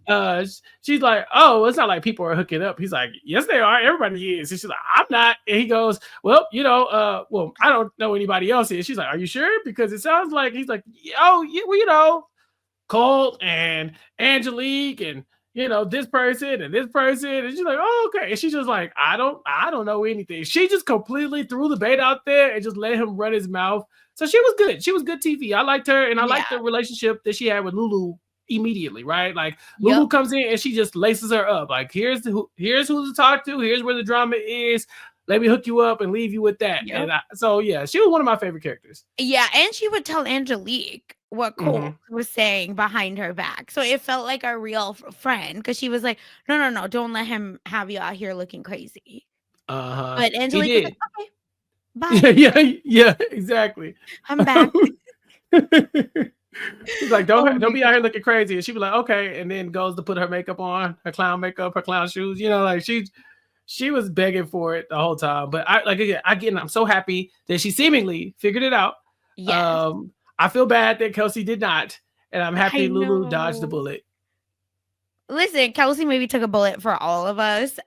Yep. She's like, "Oh, it's not like people are hooking up." He's like, "Yes, they are. Everybody is." And she's like, "I'm not." And he goes, "Well, well, I don't know anybody else is." She's like, "Are you sure?" Because it sounds like he's like, "Oh, yeah, well, Colt and Angelique and this person and this person." And she's like, "Oh, okay." And she's just like, I don't know anything. She just completely threw the bait out there and just let him run his mouth. So she was good. She was good TV. I liked her, and I liked the Yeah. relationship that she had with Lulu immediately, right? Like Yep. Lulu comes in and she just laces her up. Like, here's who to talk to, here's where the drama is. Let me hook you up and leave you with that. Yep. And so yeah, she was one of my favorite characters. Yeah, and she would tell Angelique what Colt Hmm. was saying behind her back. So it felt like a real friend because she was like, "No, no, no, don't let him have you out here looking crazy." Uh-huh. But He Angelique was like, did. "Okay, Yeah, bye. yeah, exactly. I'm back." He's like, Oh don't my be out here looking crazy. And she'd be like, okay, and then goes to put her makeup on, her clown makeup, her clown shoes. Like she was begging for it the whole time. But again, I'm so happy that she seemingly figured it out. Yes, I feel bad that Kelsey did not, and I'm I happy Lulu dodged the know. bullet. Listen, Kelsey maybe took a bullet for all of us,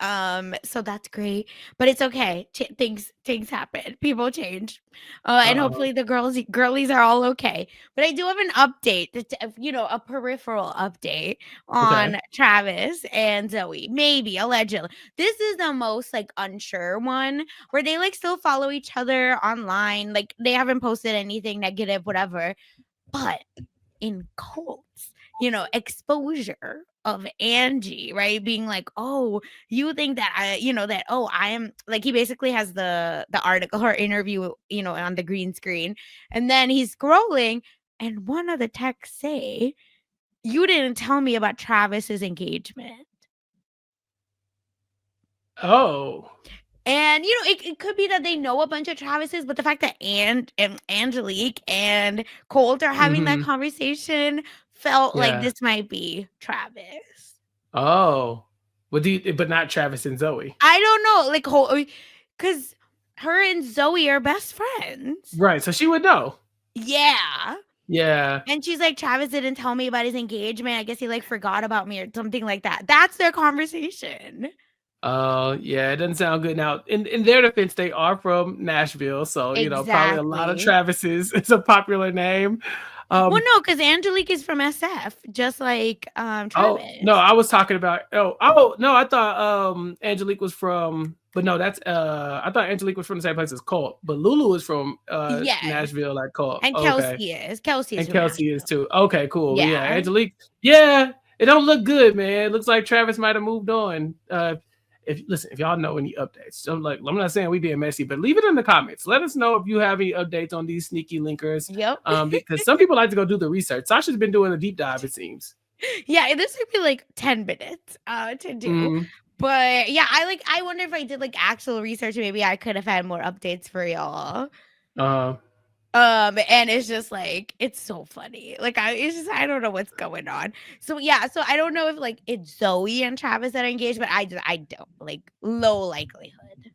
so that's great, but it's okay. Things happen. People change, and Uh, hopefully the girlies are all okay. But I do have an update, a peripheral update okay. on Travis and Zoe. Maybe allegedly, this is the most like unsure one where they like still follow each other online. Like they haven't posted anything negative, whatever. But in Colt's, exposure of Angie, right? Being like, "Oh, you think that I am," like he basically has the article or interview, on the green screen. And then he's scrolling and one of the texts say, "You didn't tell me about Travis's engagement." Oh. And it could be that they know a bunch of Travises, but the fact that and Angelique and Colt are having that Hmm. conversation felt like Yeah. this might be Travis. Oh. But not Travis and Zoe. I don't know, like because her and Zoe are best friends. Right. So she would know. Yeah. Yeah. And she's like, Travis didn't tell me about his engagement. I guess he like forgot about me or something like that. That's their conversation. Oh, yeah, it doesn't sound good. Now, in their defense, they are from Nashville, so probably a lot of Exactly. Travises. It's a popular name. Well, Um, no, because Angelique is from SF, just like oh no, Travis. I was talking about. Oh no, I thought Angelique was from, but no, that's I thought Angelique was from the same place as Colt, but Lulu is from Yes. Nashville, like Colt. And Okay, Kelsey is. Kelsey is and from Kelsey is Nashville. too. Okay, cool. Yeah, Yeah. Angelique. Yeah, it don't look good, man. It looks like Travis might have moved on. If y'all know any updates, so like I'm not saying we being messy, but leave it in the comments. Let us know if you have any updates on these sneaky linkers. Yep. Because some people like to go do the research. Sasha's been doing a deep dive, it seems. Yeah, this took me like 10 minutes to do. Mm. But yeah, I wonder if I did like actual research, maybe I could have had more updates for y'all. Uh, And it's just like it's so funny. Like I don't know what's going on. So yeah, so I don't know if like it's Zoe and Travis that are engaged, but I don't like low likelihood.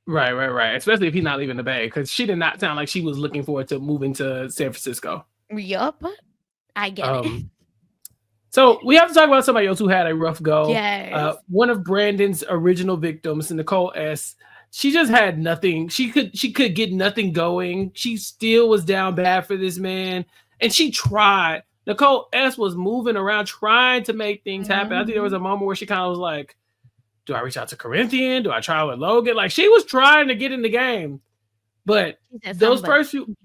right. Especially if he's not leaving the Bay, because she did not sound like she was looking forward to moving to San Francisco. Yup, I get it. So we have to talk about somebody else who had a rough go. Yes. One of Brandon's original victims, Nicole S. She just had nothing. She could get nothing going. She still was down bad for this man, and she tried. Nicole S. was moving around trying to make things happen. I think there was a moment where she kind of was like, "Do I reach out to Corinthian? Do I try with Logan?" Like she was trying to get in the game, but those first few.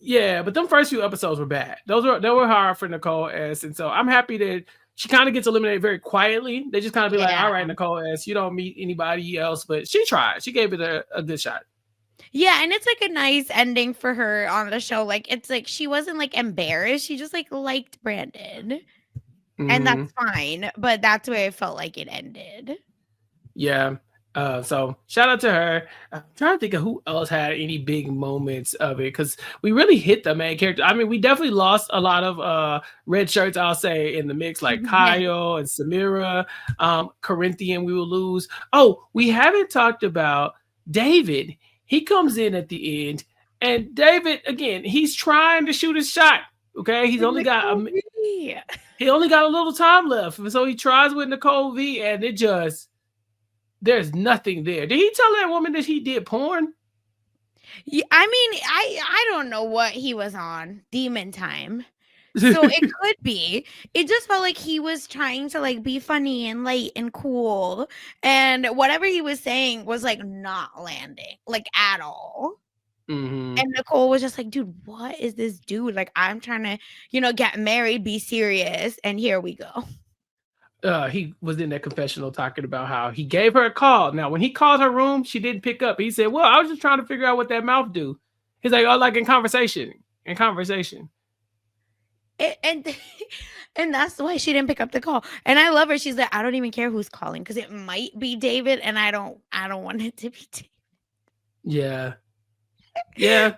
Yeah, but them first few episodes were bad. They were hard for Nicole S. And so I'm happy that she kind of gets eliminated very quietly. They just kind of be like, all right, Nicole S., you don't meet anybody else. But she tried. She gave it a good shot. Yeah, and it's like a nice ending for her on the show. Like it's like she wasn't like embarrassed. She just like liked Brandon. And that's fine. But that's where it felt like it ended. Yeah. So shout out to her. I'm trying to think of who else had any big moments of it, because we really hit the main character. I mean, we definitely lost a lot of red shirts, I'll say, in the mix, like Kyle and Samira. Corinthian, we will lose. Oh, we haven't talked about David. He comes in at the end, and David, again, he's trying to shoot his shot. Okay, he's only got he only got a little time left, so he tries with Nicole V, and it just. There's nothing there. Did he tell that woman that he did porn? Yeah, I mean, I don't know what he was on. Demon time. So it could be. It just felt like he was trying to like be funny and light and cool. And whatever he was saying was like not landing, like at all. And Nicole was just like, dude, what is this dude? Like, I'm trying to, get married, be serious. And here we go. He was in that confessional talking about how he gave her a call. Now, when he called her room, she didn't pick up. He said, well, I was just trying to figure out what that mouth do. He's like, oh, like in conversation. And that's why she didn't pick up the call. And I love her. She's like, I don't even care who's calling because it might be David, and I don't want it to be David. Yeah. Yeah.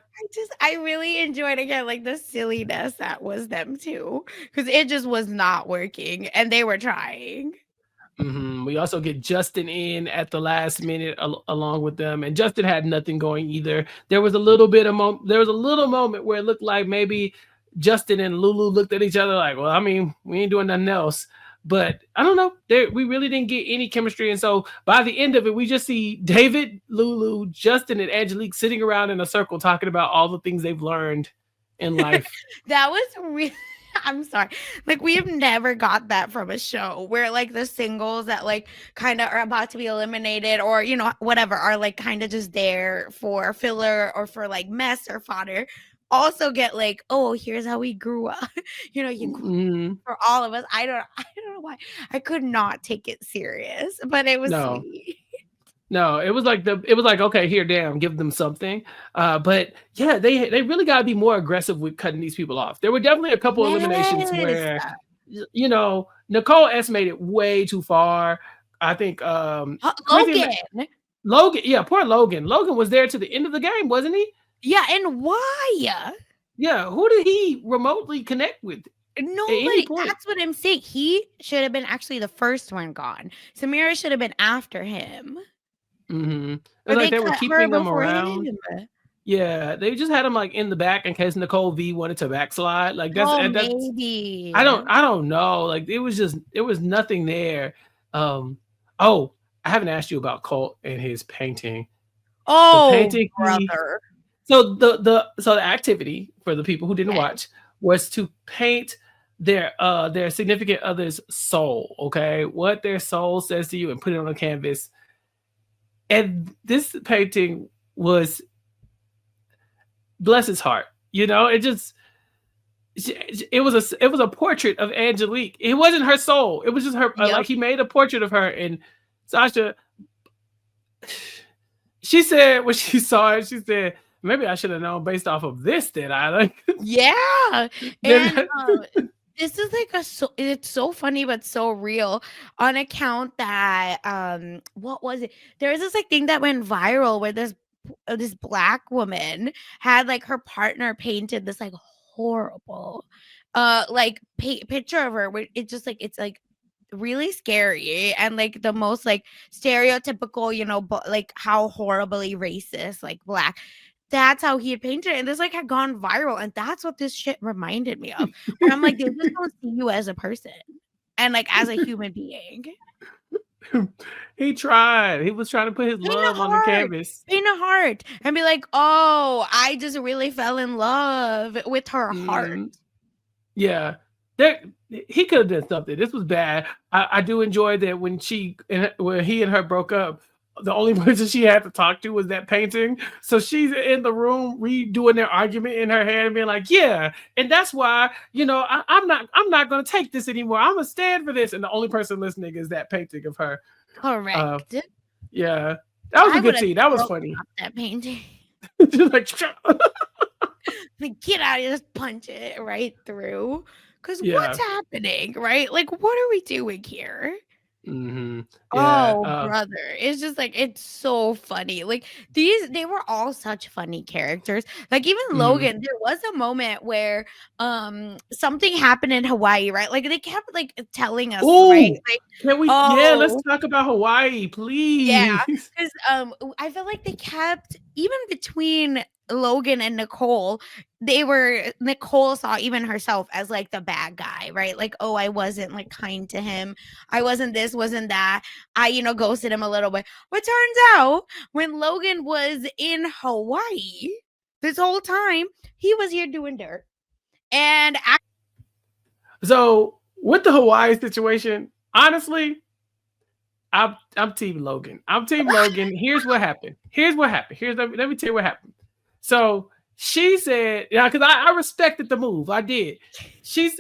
I really enjoyed, again, like the silliness that was them too, because it just was not working and they were trying. We also get Justin in at the last minute along with them, and Justin had nothing going either. There was a little moment where it looked like maybe Justin and Lulu looked at each other like, well, I mean, we ain't doing nothing else. But I don't know. We really didn't get any chemistry. And so by the end of it, we just see David, Lulu, Justin, and Angelique sitting around in a circle talking about all the things they've learned in life. That was really... I'm sorry. Like, we have never got that from a show where like the singles that like kind of are about to be eliminated or, whatever, are like kind of just there for filler or for like mess or fodder. Also get like, oh, here's how we grew up. For all of us. I don't know why. I could not take it serious, but it was sweet. No, it was like okay, here, damn, give them something. But yeah, they really gotta be more aggressive with cutting these people off. There were definitely a couple eliminations where Nicole S made it way too far. I think Logan, yeah, poor Logan. Logan was there to the end of the game, wasn't he? Yeah, and why? Yeah, who did he remotely connect with? No, like, that's what I'm saying. He should have been actually the first one gone. Samira should have been after him. Like they were keeping them around. Yeah, they just had him like in the back in case Nicole V wanted to backslide. Like that's maybe. I don't know. Like it was nothing there. I haven't asked you about Colt and his painting. Oh, painting, brother. So the activity for the people who didn't watch was to paint their significant other's soul, okay? What their soul says to you, and put it on a canvas. And this painting was, bless his heart, it was a portrait of Angelique. It wasn't her soul. It was just her. Like he made a portrait of her. And Sasha, she said when she saw it, she said, maybe I should have known based off of this that I like. Yeah. And This is like it's so funny but so real on account that what was it? There was this like thing that went viral where this black woman had like her partner painted this like horrible like picture of her where it just like it's like really scary and like the most like stereotypical, like how horribly racist like black. That's how he had painted it, and this like had gone viral, and that's what this shit reminded me of. Where I'm like, they just don't see you as a person and like as a human being. He tried. He was trying to put his Paint a love on the heart, canvas. paint a heart, and be like, oh, I just really fell in love with her heart. Yeah, he could have done something. This was bad. I do enjoy that when when he and her broke up, the only person she had to talk to was that painting. So she's in the room redoing their argument in her head and being like, "Yeah, and that's why I'm not going to take this anymore. I'm gonna stand for this." And the only person listening is that painting of her. Correct. Yeah, that was I a would good have scene. That was thrown funny. up that painting. Just like, Like, get out of here, just punch it right through. Because yeah. what's happening, right? Like, what are we doing here? Mm-hmm. Yeah. Oh, brother. It's just like it's so funny. Like they were all such funny characters. Like even Mhm. Logan, there was a moment where something happened in Hawaii, right? Like they kept like telling us, right? Oh, Like, can we? Yeah, let's oh, talk about Hawaii, yeah, please. because I feel like they kept even between Logan and Nicole, Nicole saw even herself as like the bad guy, right? Like, oh, I wasn't like kind to him. I wasn't this, wasn't that. I, ghosted him a little bit. But turns out when Logan was in Hawaii this whole time, he was here doing dirt. And So with the Hawaii situation, honestly, I'm Team Logan. I'm Team Logan. Here's what happened. Let me tell you what happened. So she said, yeah, because I respected the move. I did.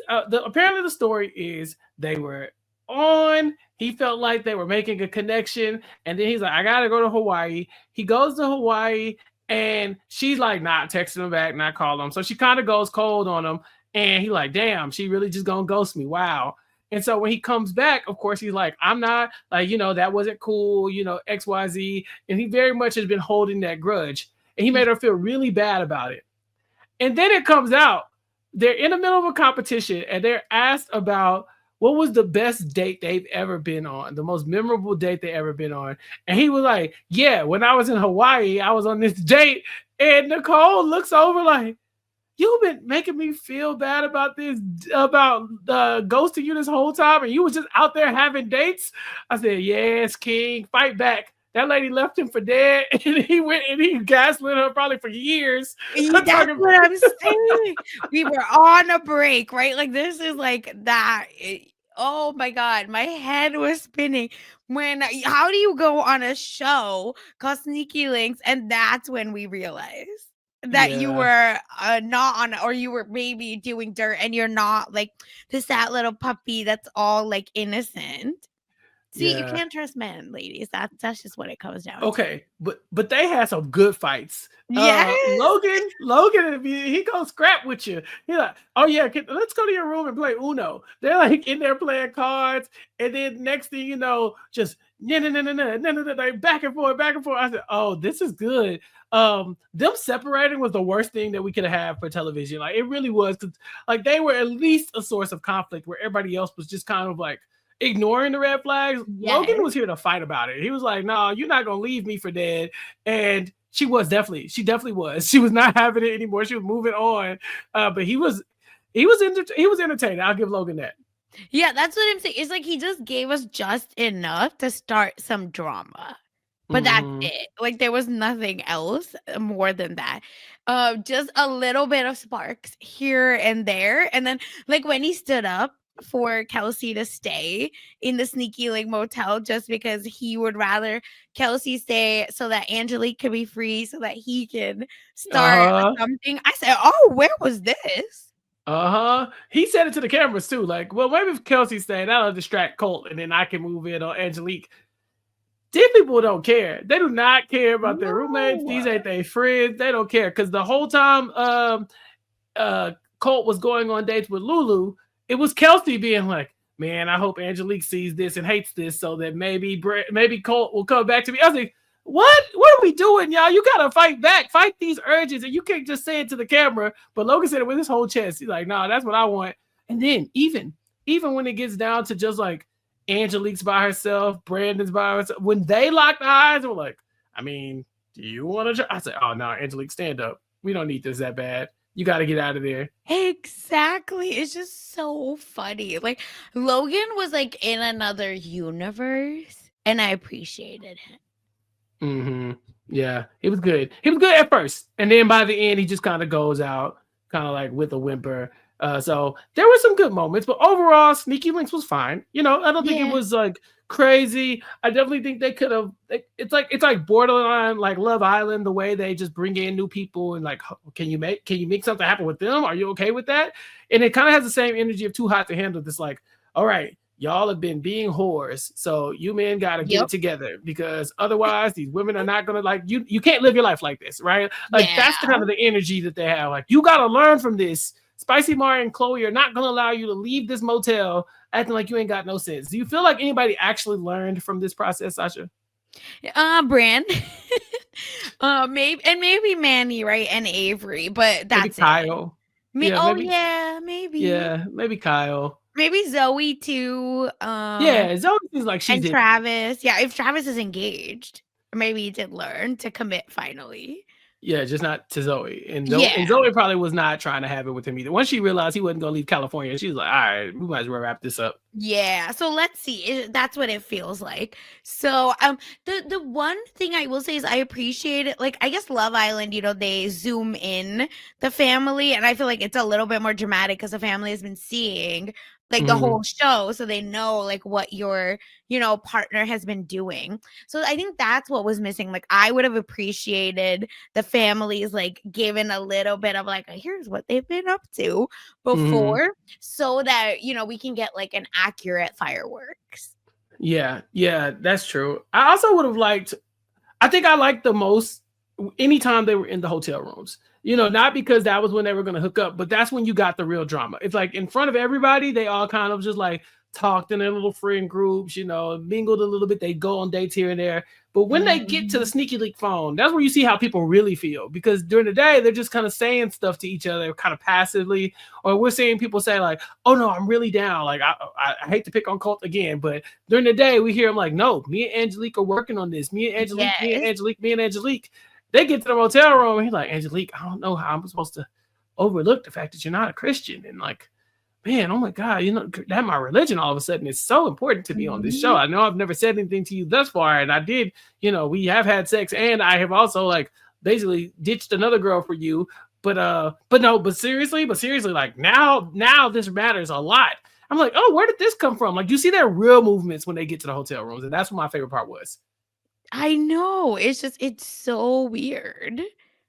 Apparently the story is they were on. He felt like they were making a connection, and then he's like, I gotta go to Hawaii. He goes to Hawaii, and she's like not texting him back, not calling him. So she kind of goes cold on him, and he like, damn, she really just gonna ghost me. Wow. And so when he comes back, of course, he's like, I'm not like, that wasn't cool, XYZ. And he very much has been holding that grudge. And he made her feel really bad about it. And then it comes out, they're in the middle of a competition and they're asked about what was the best date they've ever been on, the most memorable date they ever been on. And he was like, yeah, when I was in Hawaii, I was on this date. And Nicole looks over like, you've been making me feel bad about this, about ghosting you this whole time, and you was just out there having dates. I said, yes, King, fight back. That lady left him for dead, and he went and he gaslit her probably for years. that's what I'm saying. We were on a break, right? Like this is like that. Oh my god, my head was spinning. How do you go on a show called Sneaky Links, and that's when we realized that you Yeah. were not on, or you were maybe doing dirt, and you're not like the sad little puppy that's all like innocent. See, you Yeah. can't trust men, ladies. That's just what it comes down to. Okay, but they had some good fights. Yes. Logan, he goes scrap with you. He's like, oh yeah, let's go to your room and play Uno. They're like in there playing cards, and then next thing you know, just no, back and forth, back and forth. I said, oh, this is good. Them separating was the worst thing that we could have had for television. Like it really was, because like they were at least a source of conflict where everybody else was just kind of like ignoring the red flags. Yes. Logan was here to fight about it. He was like, no, you're not gonna leave me for dead. And she definitely was. She was not having it anymore. She was moving on. But he was entertaining. I'll give Logan that. Yeah, that's what I'm saying. It's like he just gave us just enough to start some drama. But that's it. Like there was nothing else more than that. Just a little bit of sparks here and there. And then like when he stood up for Kelsey to stay in the Sneaky Link motel just because he would rather Kelsey stay so that Angelique could be free so that he can start something. I said, oh, where was this? He said it to the cameras too. Like, well, maybe if Kelsey stayed, that'll distract Colt, and then I can move in on Angelique. These people don't care. They do not care about their roommates. These ain't their friends. They don't care because the whole time Colt was going on dates with Lulu, it was Kelsey being like, man, I hope Angelique sees this and hates this so that maybe Colt will come back to me. I was like, what are we doing, y'all? You gotta fight back, fight these urges, and you can't just say it to the camera. But Logan said it with his whole chest. He's like, nah, that's what I want. And then even when it gets down to just like Angelique's by herself, Brandon's by herself, when they locked eyes, they were like, I mean, do you want to try? I said, oh no, Angelique, stand up. We don't need this that bad. You got to get out of there. Exactly. It's just so funny. Like Logan was like in another universe, and I appreciated him. Mm-hmm. Yeah, he was good. He was good at first, and then by the end, he just kind of goes out, kind of like with a whimper. So there were some good moments, but overall, Sneaky Links was fine. You know, I don't think it was like crazy. I definitely think they could have. It's like borderline like Love Island, the way they just bring in new people and like, can you make something happen with them? Are you okay with that? And it kind of has the same energy of Too Hot to Handle. This like, all right, y'all have been being whores, so you men got to get it together, because otherwise these women are not gonna like you. You can't live your life like this, right? Like that's the kind of the energy that they have. Like you got to learn from this. Spicy Mari and Chloe are not going to allow you to leave this motel acting like you ain't got no sense. Do you feel like anybody actually learned from this process, Sasha? Brand. maybe Manny, right? And Avery, but that's maybe Kyle. Maybe. Yeah, maybe Kyle. Maybe Zoe too. Zoe seems like she's and Travis. Yeah, if Travis is engaged, maybe he did learn to commit finally. Yeah, just not to Zoe. And Zoe probably was not trying to have it with him either. Once she realized he wasn't going to leave California, she was like, all right, we might as well wrap this up. Yeah, so let's see. That's what it feels like. So the one thing I will say is I appreciate it. Like, I guess Love Island, you know, they zoom in the family, and I feel like it's a little bit more dramatic because the family has been seeing like the whole show, so they know like what your, you know, partner has been doing. So I think that's what was missing. Like I would have appreciated the families like given a little bit of like, here's what they've been up to before, so that, you know, we can get like an accurate fireworks. Yeah, that's true. I also would have liked, I think I liked the most anytime they were in the hotel rooms. You know, not because that was when they were going to hook up, but that's when you got the real drama. It's like in front of everybody, they all kind of just like talked in their little friend groups, you know, mingled a little bit. They go on dates here and there. But when they get to the Sneaky Leak phone, that's where you see how people really feel. Because during the day, they're just kind of saying stuff to each other kind of passively. Or we're seeing people say like, oh no, I'm really down. Like, I hate to pick on Colt again, but during the day, we hear them like, no, me and Angelique are working on this. Me and Angelique. They get to the motel room and he's like, Angelique, I don't know how I'm supposed to overlook the fact that you're not a Christian. And like, man, oh my God, you know, that my religion all of a sudden is so important to me on this show. I know I've never said anything to you thus far. And I did, you know, we have had sex and I have also like basically ditched another girl for you. But seriously, like now this matters a lot. I'm like, oh, where did this come from? Like, you see their real movements when they get to the hotel rooms. And that's what my favorite part was. I know. It's so weird.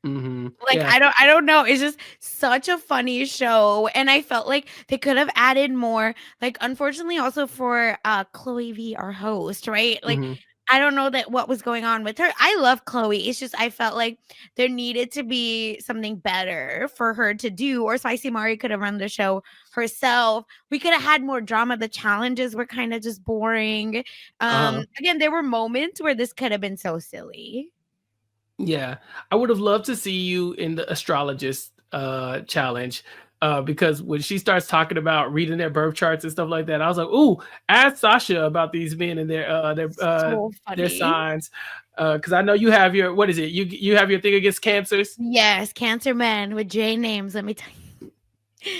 Like, Yeah. I don't know. It's just such a funny show. And I felt like they could have added more. Like, unfortunately, also for Chloe V, our host, right? Like, I don't know that what was going on with her. I love Chloe. It's just I felt like there needed to be something better for her to do. Or Spicy Mari could have run the show herself. We could have had more drama. The challenges were kind of just boring. Again, there were moments where this could have been so silly. Yeah, I would have loved to see you in the astrologist challenge. Because when she starts talking about reading their birth charts and stuff like that, I was like, "Ooh, ask Sasha about these men and their signs." Because I know you have your, what is it? You have your thing against cancers. Yes, Cancer men with J names. Let me tell you,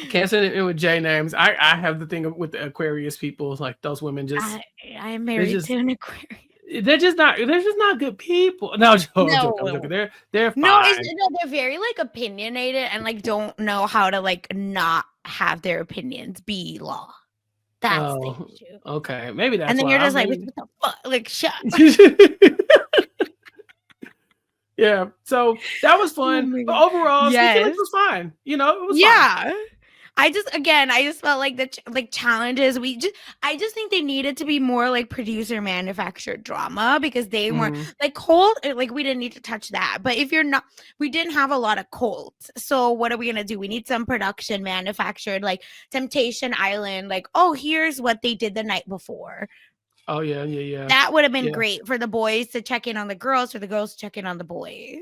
Cancer and with J names. I have the thing with the Aquarius people. Like those women just. I am married to an Aquarius. They're just not good people. No, I'm joking. They're fine. No, they're very like opinionated and like don't know how to like not have their opinions be law. That's the issue. Okay, maybe that's. And then you're just like, what the fuck? Like, shut. Yeah, so that was fun. But overall, Sneaky Links was fine. You know, it was fine. I just felt like the challenges I just think they needed to be more like producer manufactured drama because they weren't like Colt. Like we didn't need to touch that. But if you're not, we didn't have a lot of Colt. So what are we gonna do? We need some production manufactured, like Temptation Island. Like, oh, here's what they did the night before. Oh yeah. That would have been great for the boys to check in on the girls, for the girls to check in on the boys.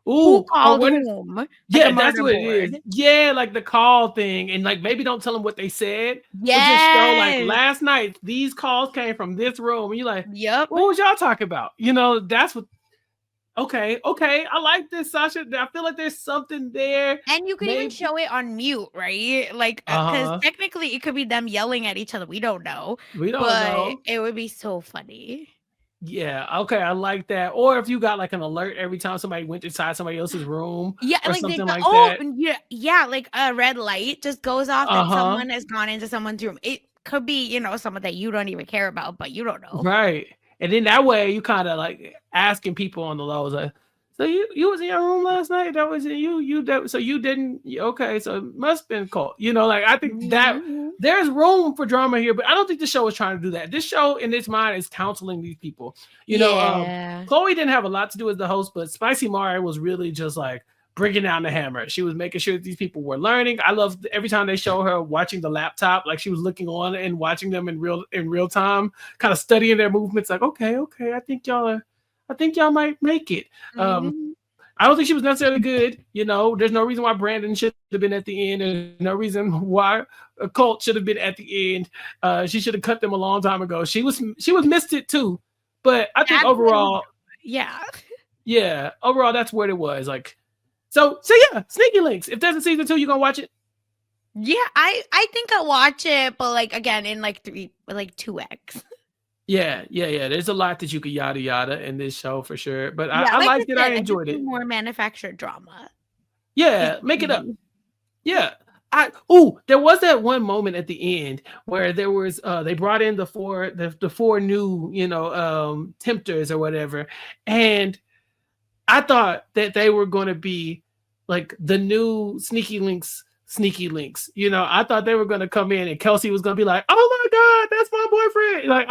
Ooh, who called whom? Like that's what it is. Yeah, like the call thing, and like maybe don't tell them what they said. Yeah, just show like last night these calls came from this room, and you're like, yep. What was y'all talking about? You know, that's what. Okay, I like this, Sasha. I feel like there's something there, and you could even show it on mute, right? Like, because technically it could be them yelling at each other. We don't know. But it would be so funny. Yeah, okay, I like that. Or if you got like an alert every time somebody went inside somebody else's room, yeah, or like something like that. Yeah, like a red light just goes off that someone has gone into someone's room. It could be, you know, someone that you don't even care about, but you don't know, right? And then that way you kind of like asking people on the low, like, so you was in your room last night? That was so you didn't? Okay, so it must have been Colt. You know, like I think that there's room for drama here, but I don't think the show is trying to do that. This show, in its mind, is counseling these people. You know, Chloe didn't have a lot to do as the host, but Spicy Mari was really just like bringing down the hammer. She was making sure that these people were learning. I loved every time they show her watching the laptop, like she was looking on and watching them in real time, kind of studying their movements. Like, okay, I think y'all might make it. I don't think she was necessarily good. You know, there's no reason why Brandon should have been at the end. There's no reason why Colt should have been at the end. She should have cut them a long time ago. She was missed it too. But I think overall, overall that's what it was. Like, so yeah, Sneaky Links. If there's a season 2, you gonna watch it? Yeah, I think I'll watch it, but like again in like 2x. Yeah. There's a lot that you could yada in this show for sure. But I liked it. I enjoyed it. More manufactured drama. Yeah, make it up. Yeah. There was that one moment at the end where there was they brought in the four new, you know, tempters or whatever. And I thought that they were going to be like the new Sneaky Links. You know, I thought they were going to come in and Kelsey was going to be like, oh my God, that's my boyfriend. Like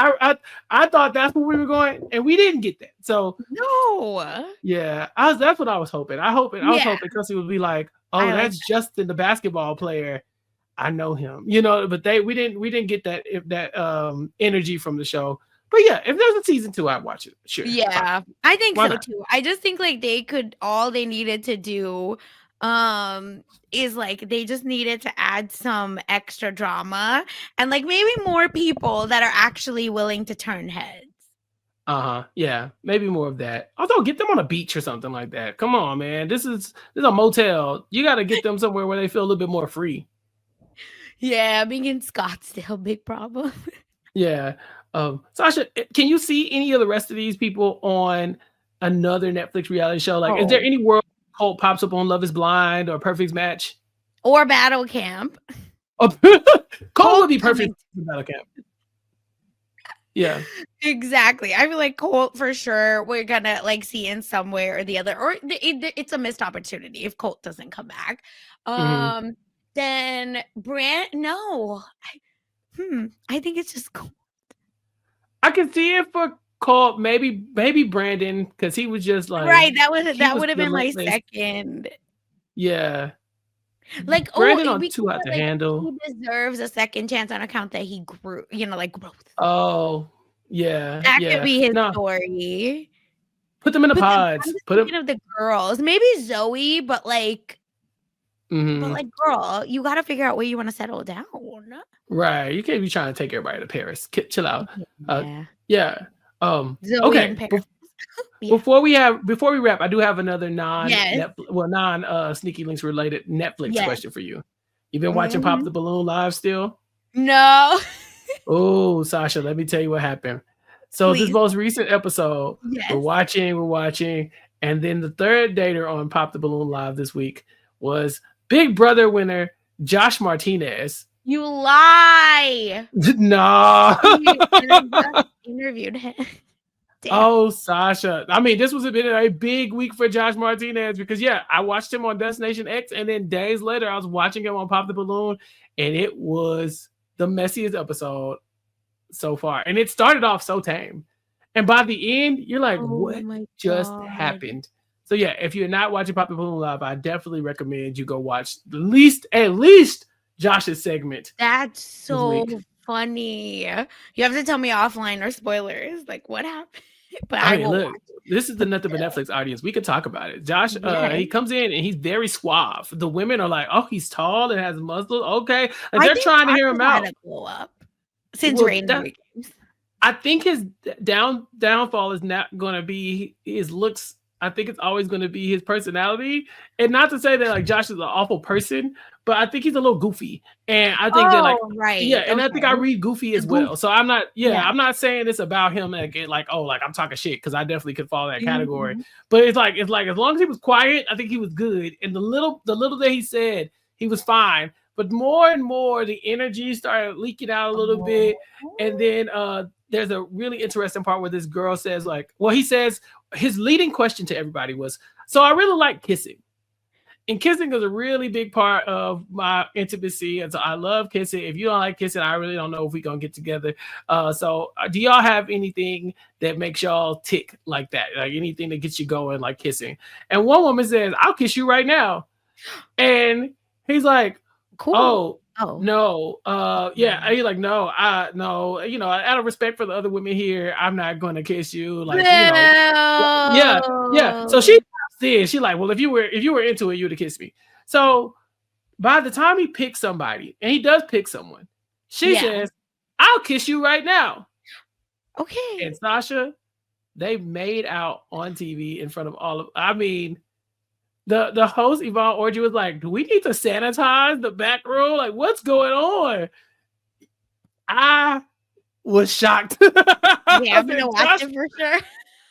I thought that's where we were going, and we didn't get that. So no. Yeah, that's what I was hoping. I was hoping Kelsey would be like, oh, that's Justin, the basketball player. I know him. You know, but we didn't get that energy from the show. But yeah, if there's a season 2, I'd watch it. Sure. Yeah, I think so too. I just think like all they needed to do is like they just needed to add some extra drama and like maybe more people that are actually willing to turn heads. Yeah, maybe more of that. Also, get them on a beach or something like that. Come on, man. This is a motel. You got to get them somewhere where they feel a little bit more free. Yeah, being in Scottsdale, big problem. Yeah. Sasha, can you see any of the rest of these people on another Netflix reality show? Like, is there any world Colt pops up on Love is Blind or Perfect Match? Or Battle Camp? Colt would be perfect for Battle Camp. Yeah. Exactly. I feel like Colt for sure we're gonna like see in some way or the other. Or it's a missed opportunity if Colt doesn't come back. Then I think it's just Colt. I can see it for Colt, maybe Brandon, because he was just like that would have been my second. Yeah. Like Brandon on Too Hot to Handle. He deserves a second chance on account that he grew, you know, like growth. Oh, yeah. That could be his story. Put them in the pods. Thinking of the girls. Maybe Zoe, but like girl, you gotta figure out where you want to settle down. Right. You can't be trying to take everybody to Paris. Chill out. Yeah. Zoe okay. Before we wrap, I do have another non Sneaky Links related Netflix question for you. You've been watching Pop the Balloon live still? No. Oh, Sasha, let me tell you what happened. So this most recent episode, we're watching, and then the third dater on Pop the Balloon live this week was Big Brother winner Josh Martinez. You lie. No. Interviewed him. Damn. Oh, Sasha. I mean, this was been a big week for Josh Martinez because, yeah, I watched him on Destination X, and then days later, I was watching him on Pop the Balloon, and it was the messiest episode so far. And it started off so tame. And by the end, you're like, Oh what my just God. happened? So, yeah, if you're not watching Pop the Balloon Live, I definitely recommend you go watch at least Josh's segment. That's so funny. You have to tell me offline or spoilers. Like, what happened? But I I mean, will look, watch it. this is the Nothing But Netflix audience. We could talk about it. Josh, Yes. he comes in and he's very suave. The women are like, oh, he's tall and has muscles. Okay. And I they're think trying to hear Josh him has had out. a glow up since Well, Rainbow Games. I think his downfall is not going to be his looks. I think it's always going to be his personality. And not to say that like Josh is an awful person, but I think he's a little goofy. And I think that like, right. yeah, and I think I read goofy as well. So I'm not, I'm not saying it's about him like oh, like I'm talking shit, because I definitely could fall in that category. But it's like as long as he was quiet, I think he was good. And the little that he said, he was fine. But more and more, the energy started leaking out a little bit. And then there's a really interesting part where this girl says he says his leading question to everybody was, so I really like kissing. And kissing is a really big part of my intimacy. And so I love kissing. If you don't like kissing, I really don't know if we're going to get together. So do y'all have anything that makes y'all tick like that? Like anything that gets you going like kissing? And one woman says, I'll kiss you right now. And he's like, cool. No. Yeah. He's like, no, no. You know, out of respect for the other women here, I'm not going to kiss you. Like, yeah. So she's like, well, if you were into it, you'd have kissed me. So by the time he picks somebody, and he does pick someone, she says, I'll kiss you right now. Okay. And Sasha, they made out on TV in front of all of, I mean, the host, Yvonne Orji, was like, do we need to sanitize the back row? Like, what's going on? I was shocked. Yeah, I'm going to watch it for sure.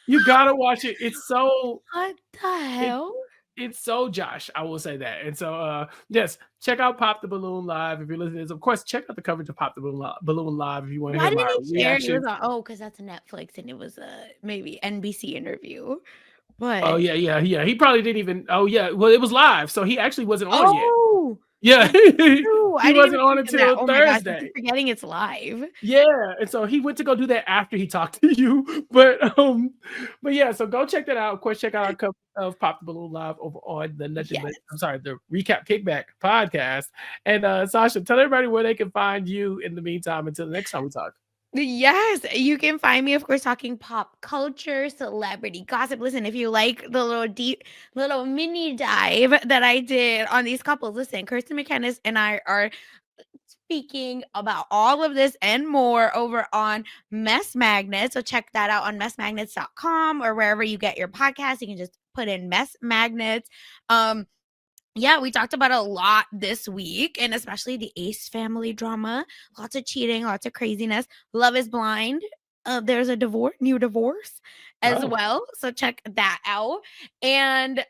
You got to watch it. It's so... What the hell? It's so Josh, I will say that. And so, yes, check out Pop the Balloon Live if you're listening to this. Of course, check out the coverage of Pop the Balloon Live if you want to hear my reaction. Because that's a Netflix and it was a maybe NBC interview. But oh yeah. He probably didn't even. Oh yeah, well it was live, so he actually wasn't on yet. Yeah, he wasn't on until Thursday. I'm forgetting it's live. Yeah, and so he went to go do that after he talked to you. But yeah, so go check that out. Of course, check out our cover of Pop the Balloon Live over on the the Recap Kickback podcast. And Sasha, tell everybody where they can find you in the meantime until the next time we talk. Yes, you can find me, of course, talking pop culture, celebrity gossip. Listen, if you like the little mini dive that I did on these couples, listen, Kirsten McKennis and I are speaking about all of this and more over on Mess Magnets. So check that out on messmagnets.com or wherever you get your podcast. You can just put in Mess Magnets. Yeah, we talked about a lot this week, and especially the Ace family drama. Lots of cheating, lots of craziness. Love is Blind. There's a new divorce as well. So check that out. And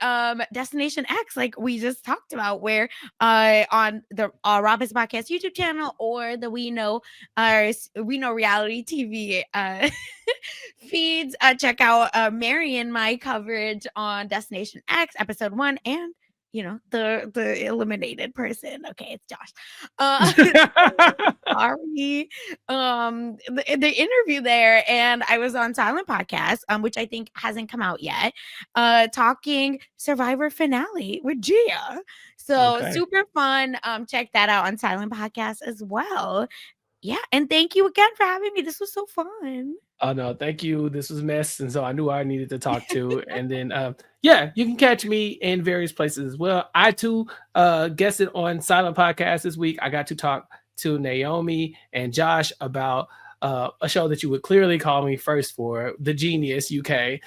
Destination X, like we just talked about, where on the RHAP podcast YouTube channel or the We Know Reality TV feeds, check out Mary and my coverage on Destination X, episode 1, and the eliminated person. Okay, it's Josh. Sorry. The interview there, and I was on Silent Podcast, which I think hasn't come out yet, talking Survivor finale with Gia. So super fun. Check that out on Silent Podcast as well. Yeah, and thank you again for having me. This was so fun. Oh no, thank you. This was mess, and so I knew I needed to talk to. And then yeah, you can catch me in various places as well. I too guested on Silent Podcast this week. I got to talk to Naomi and Josh about a show that you would clearly call me first for, The Genius UK.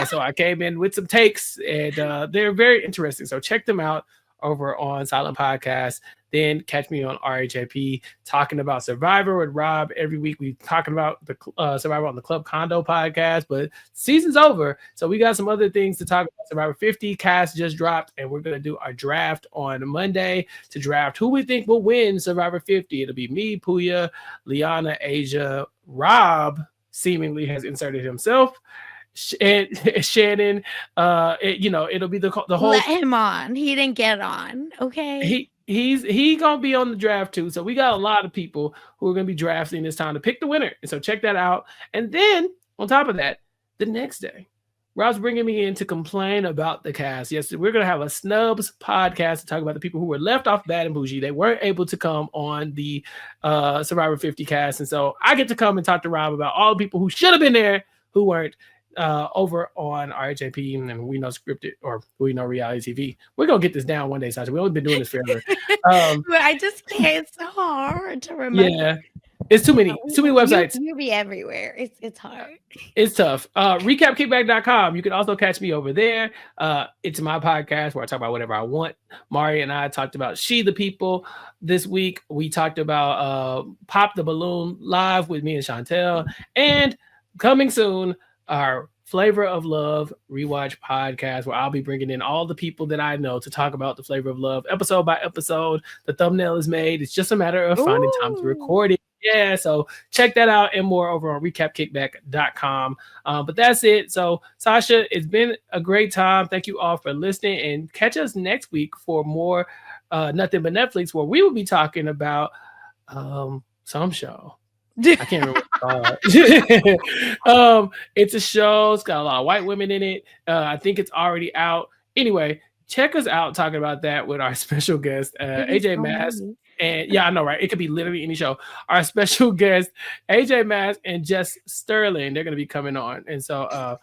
So I came in with some takes, and they're very interesting. So check them out over on Silent Podcast. Then catch me on RHAP talking about Survivor with Rob. Every week we talking about the Survivor on the Club Condo podcast, but season's over. So we got some other things to talk about. Survivor 50 cast just dropped, and we're going to do our draft on Monday to draft who we think will win Survivor 50. It'll be me, Puya, Liana, Asia, Rob, seemingly has inserted himself. And Shannon, it'll be the whole. Let him on. He didn't get on. Okay. He gonna be on the draft too. So we got a lot of people who are gonna be drafting this time to pick the winner. And so check that out. And then on top of that, the next day, Rob's bringing me in to complain about the cast. Yes, we're gonna have a snubs podcast to talk about the people who were left off Bad and Bougie. They weren't able to come on the Survivor 50 cast, and so I get to come and talk to Rob about all the people who should have been there who weren't. Over on RHAP, and we know scripted, or we know reality TV. We're gonna get this down one day, Sasha. We've only been doing this forever. But I just can't. It's so hard to remember. Yeah, it's too many websites. You'll be everywhere. It's hard. It's tough. Recapkickback.com. You can also catch me over there. It's my podcast where I talk about whatever I want. Mari and I talked about She the People this week. We talked about Pop the Balloon live with me and Chantel, and coming soon, our Flavor of Love rewatch podcast, where I'll be bringing in all the people that I know to talk about the Flavor of Love episode by episode. The thumbnail is made. It's just a matter of finding time to record it. Yeah, so check that out and more over on recapkickback.com. But that's it. So Sasha, it's been a great time. Thank you all for listening, and catch us next week for more Nothing But Netflix, where we will be talking about some show. I can't remember what it's called. It's a show. It's got a lot of white women in it. I think it's already out. Anyway, check us out talking about that with our special guest, AJ Mass. And yeah, I know, right? It could be literally any show. Our special guest, AJ Mass and Jess Sterling, they're going to be coming on. And so,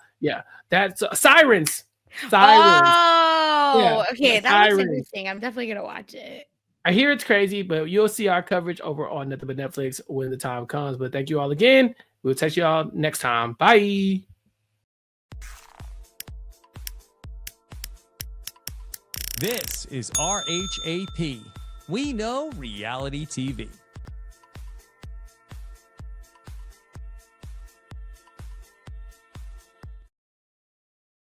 that's Sirens. Oh, yeah, okay. That was Sirens. interesting. I'm definitely going to watch it. I hear it's crazy, but you'll see our coverage over on Nothing But Netflix when the time comes. But thank you all again. We'll text you all next time. Bye. This is RHAP. We know reality TV.